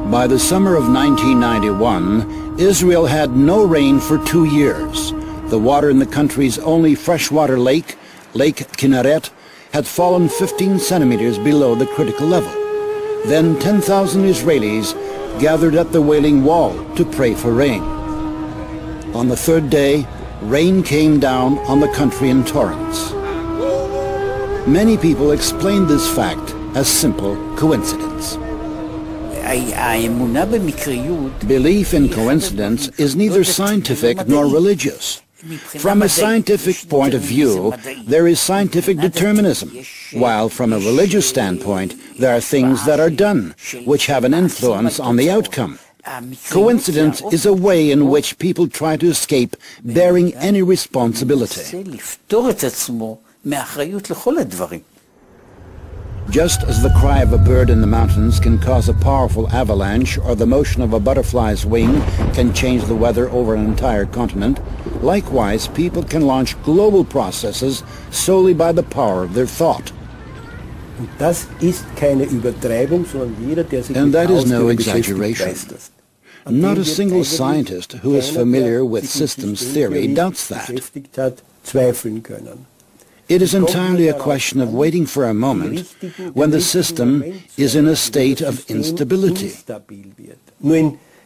By the summer of 1991, Israel had no rain for 2 years. The water in the country's only freshwater lake, Lake Kinneret, had fallen 15 centimeters below the critical level. Then 10,000 Israelis gathered at the Wailing Wall to pray for rain. On the third day, rain came down on the country in torrents. Many people explained this fact as simple coincidence. Belief in coincidence is neither scientific nor religious. From a scientific point of view, there is scientific determinism, while from a religious standpoint, there are things that are done, which have an influence on the outcome. Coincidence is a way in which people try to escape bearing any responsibility. Just as the cry of a bird in the mountains can cause a powerful avalanche, or the motion of a butterfly's wing can change the weather over an entire continent, likewise people can launch global processes solely by the power of their thought. And that is no exaggeration. Not a single scientist who is familiar with systems theory doubts that. It is entirely a question of waiting for a moment when the system is in a state of instability.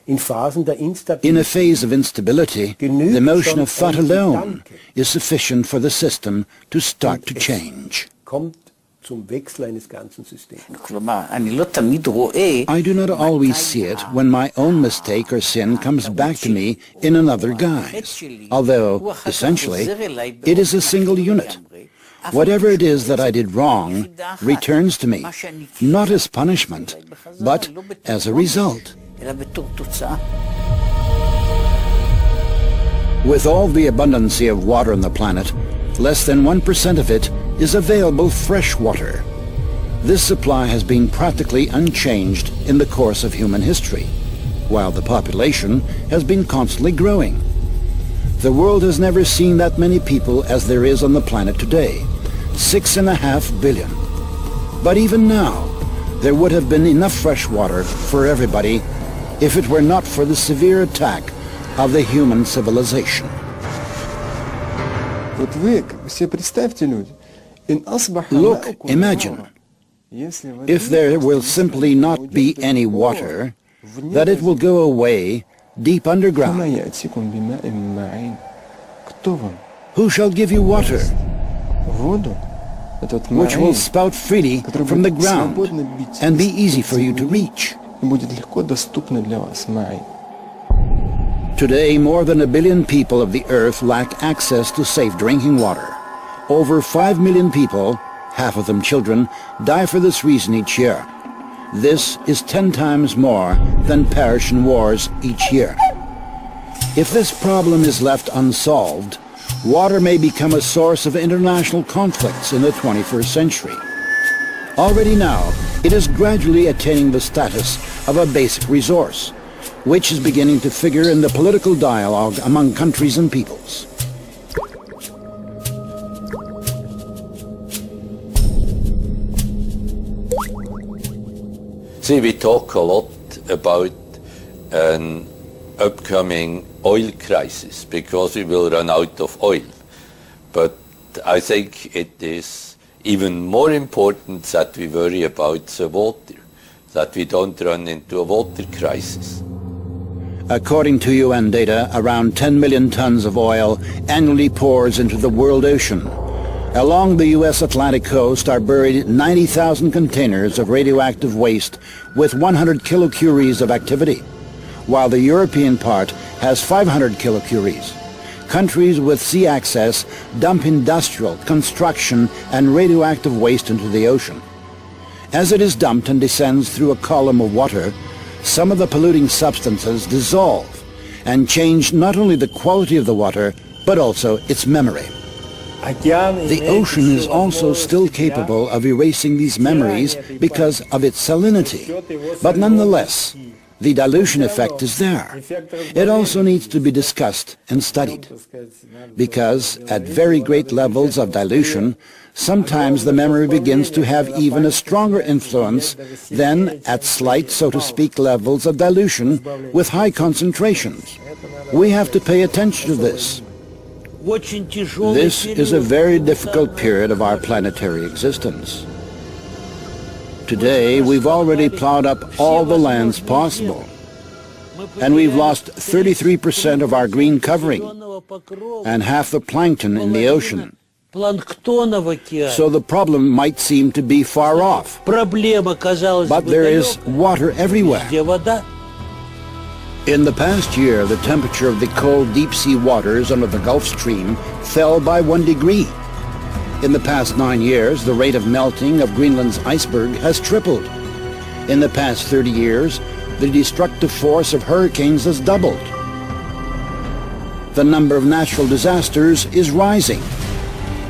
In a phase of instability, the motion of thought alone is sufficient for the system to start to change. I do not always see it when my own mistake or sin comes back to me in another guise, although, essentially, it is a single unit. Whatever it is that I did wrong returns to me, not as punishment, but as a result. With all the abundance of water on the planet, less than 1% of it is available fresh water. This supply has been practically unchanged in the course of human history, while the population has been constantly growing. The world has never seen that many people as there is on the planet today, 6.5 billion. But even now, there would have been enough fresh water for everybody if it were not for the severe attack of the human civilization. Look, imagine, if there will simply not be any water, that it will go away deep underground. Who shall give you water, which will spout freely from the ground and be easy for you to reach? Today, more than 1 billion people of the earth lack access to safe drinking water. Over 5 million people, half of them children, die for this reason each year. This is 10 times more than perish in wars each year. If this problem is left unsolved, water may become a source of international conflicts in the 21st century. Already now, it is gradually attaining the status of a basic resource, which is beginning to figure in the political dialogue among countries and peoples. See, we talk a lot about an upcoming oil crisis because we will run out of oil. But I think it is even more important that we worry about the water, that we don't run into a water crisis. According to UN data, around 10 million tons of oil annually pours into the world ocean. Along the U.S. Atlantic coast are buried 90,000 containers of radioactive waste with 100 kilocuries of activity, while the European part has 500 kilocuries. Countries with sea access dump industrial, construction, and radioactive waste into the ocean. As it is dumped and descends through a column of water, some of the polluting substances dissolve and change not only the quality of the water, but also its memory. The ocean is also still capable of erasing these memories because of its salinity, but nonetheless, the dilution effect is there. It also needs to be discussed and studied, because at very great levels of dilution, sometimes the memory begins to have even a stronger influence than at slight, so to speak, levels of dilution with high concentrations. We have to pay attention to this. This is a very difficult period of our planetary existence. Today, we've already plowed up all the lands possible, and we've lost 33% of our green covering and half the plankton in the ocean. So the problem might seem to be far off, but there is water everywhere. In the past year, the temperature of the cold deep-sea waters under the Gulf Stream fell by 1 degree. In the past 9 years, the rate of melting of Greenland's iceberg has tripled. In the past 30 years, the destructive force of hurricanes has doubled. The number of natural disasters is rising.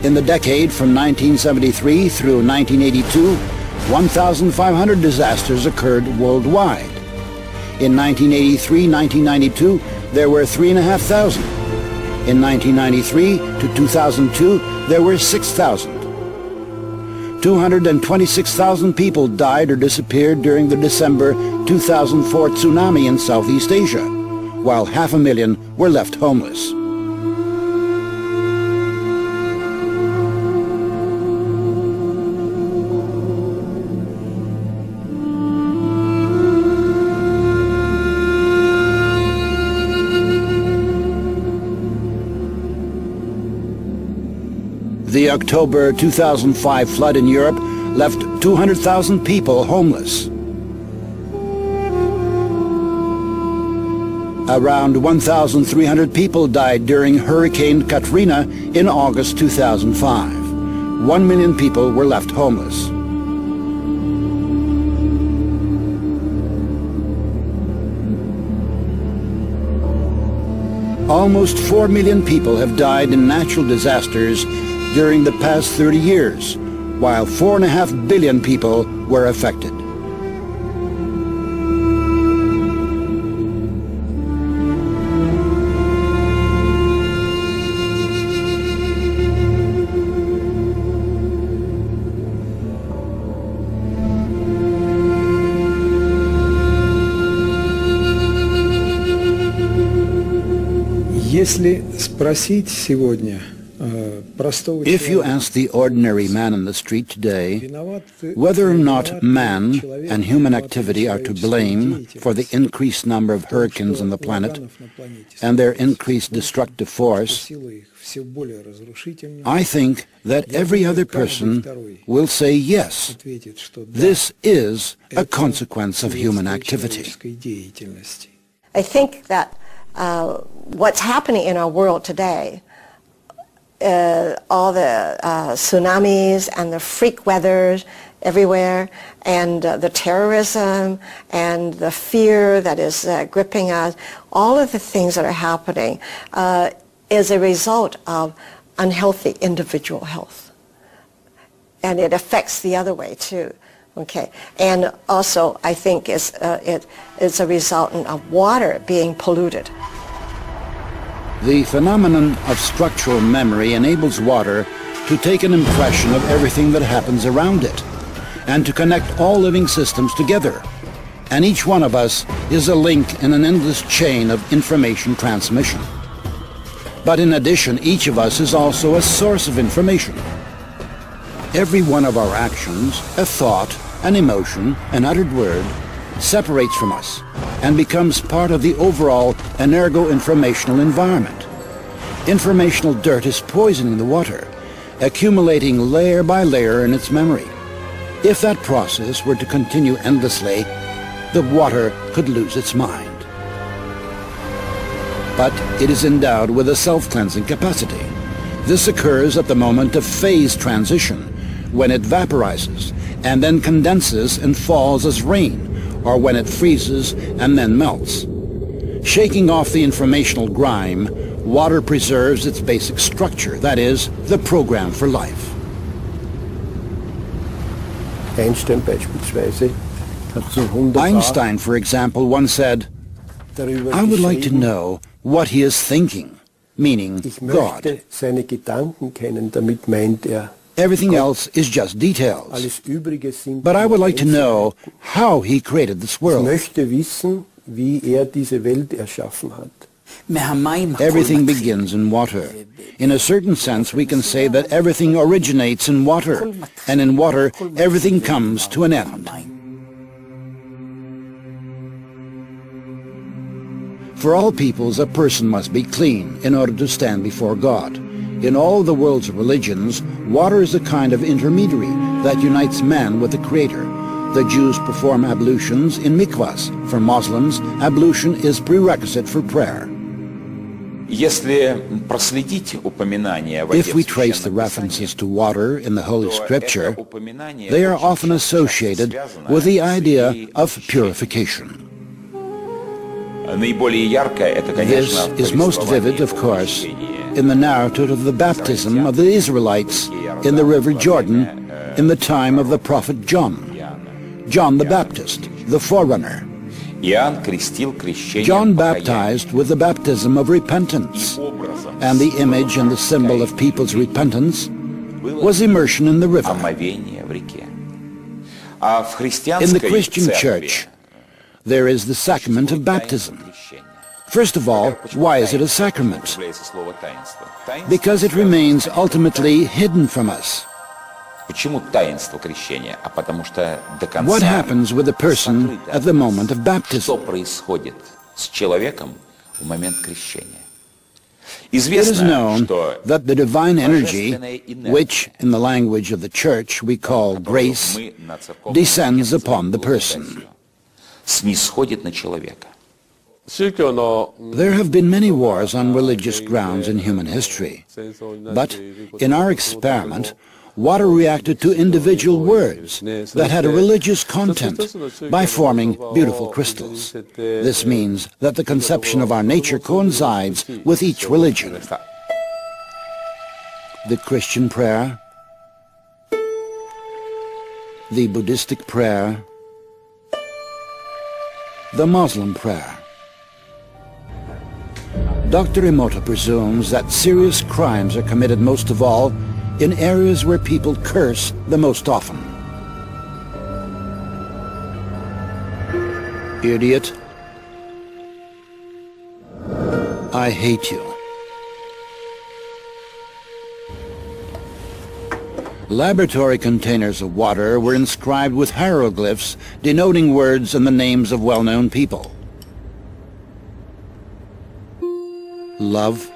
In the decade from 1973 through 1982, 1,500 disasters occurred worldwide. In 1983-1992, there were 3,500. In 1993 to 2002, there were 6,000. 226,000 people died or disappeared during the December 2004 tsunami in Southeast Asia, while 500,000 were left homeless. The October 2005 flood in Europe left 200,000 people homeless. Around 1,300 people died during Hurricane Katrina in August 2005. 1 million people were left homeless. Almost 4 million people have died in natural disasters during the past 30 years, while 4.5 billion people were affected. Если спросить сегодня If you ask the ordinary man in the street today whether or not man and human activity are to blame for the increased number of hurricanes on the planet and their increased destructive force, I think that every other person will say yes, this is a consequence of human activity. I think that what's happening in our world today, all the tsunamis and the freak weathers everywhere, and the terrorism and the fear that is gripping us, all of the things that are happening is a result of unhealthy individual health. And it affects the other way too. Okay, and also I think it's a resultant of water being polluted. The phenomenon of structural memory enables water to take an impression of everything that happens around it and to connect all living systems together. And each one of us is a link in an endless chain of information transmission. But in addition, each of us is also a source of information. Every one of our actions, a thought, an emotion, an uttered word, separates from us and becomes part of the overall energo-informational environment. Informational dirt is poisoning the water, accumulating layer by layer in its memory. If that process were to continue endlessly, the water could lose its mind. But it is endowed with a self-cleansing capacity. This occurs at the moment of phase transition, when it vaporizes and then condenses and falls as rain, or when it freezes and then melts. Shaking off the informational grime, water preserves its basic structure, that is, the program for life. Einstein, for example, once said, "I would like to know what he is thinking," meaning God. Everything else is just details. But I would like to know how he created this world. Everything begins in water. In a certain sense, we can say that everything originates in water, and in water, everything comes to an end. For all peoples, a person must be clean in order to stand before God. In all the world's religions, water is a kind of intermediary that unites man with the Creator. The Jews perform ablutions in mikvahs. For Muslims, ablution is prerequisite for prayer. If we trace the references to water in the Holy Scripture, they are often associated with the idea of purification. This is most vivid, of course, in the narrative of the baptism of the Israelites in the River Jordan in the time of the prophet John. John the Baptist, the forerunner. John baptized with the baptism of repentance, and the image and the symbol of people's repentance was immersion in the river. омовение в реке. In the Christian Church, there is the sacrament of baptism. First of all, why is it a sacrament? Because it remains ultimately hidden from us. What happens with a person at the moment of baptism? It is known that the divine energy, which in the language of the Church we call grace, descends upon the person. There have been many wars on religious grounds in human history, but in our experiment, water reacted to individual words that had a religious content by forming beautiful crystals. This means that the conception of our nature coincides with each religion. The Christian prayer, the Buddhistic prayer, the Muslim prayer. Dr. Emoto presumes that serious crimes are committed most of all in areas where people curse the most often. Idiot. I hate you. Laboratory containers of water were inscribed with hieroglyphs denoting words and the names of well-known people. Love,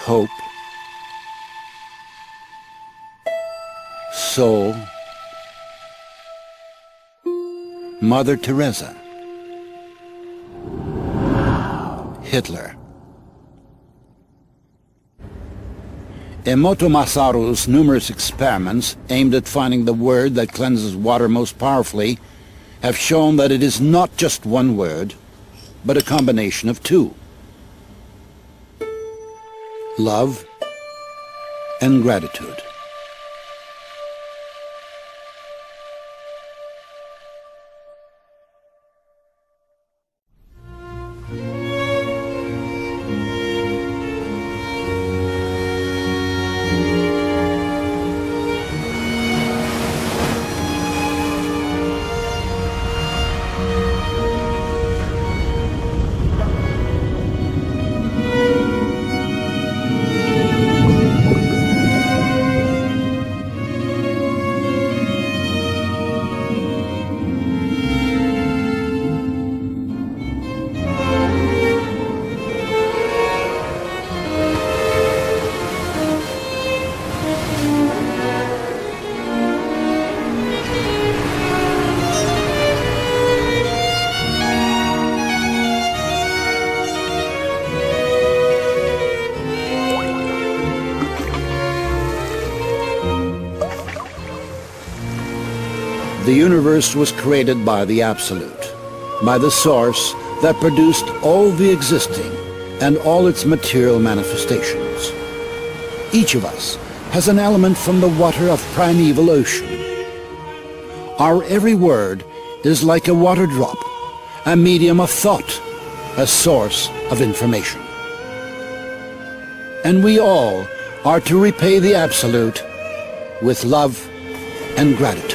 hope, soul, Mother Teresa, Hitler. Emoto Masaru's numerous experiments aimed at finding the word that cleanses water most powerfully have shown that it is not just one word, but a combination of two: love and gratitude. The universe was created by the Absolute, by the source that produced all the existing and all its material manifestations. Each of us has an element from the water of primeval ocean. Our every word is like a water drop, a medium of thought, a source of information. And we all are to repay the Absolute with love and gratitude.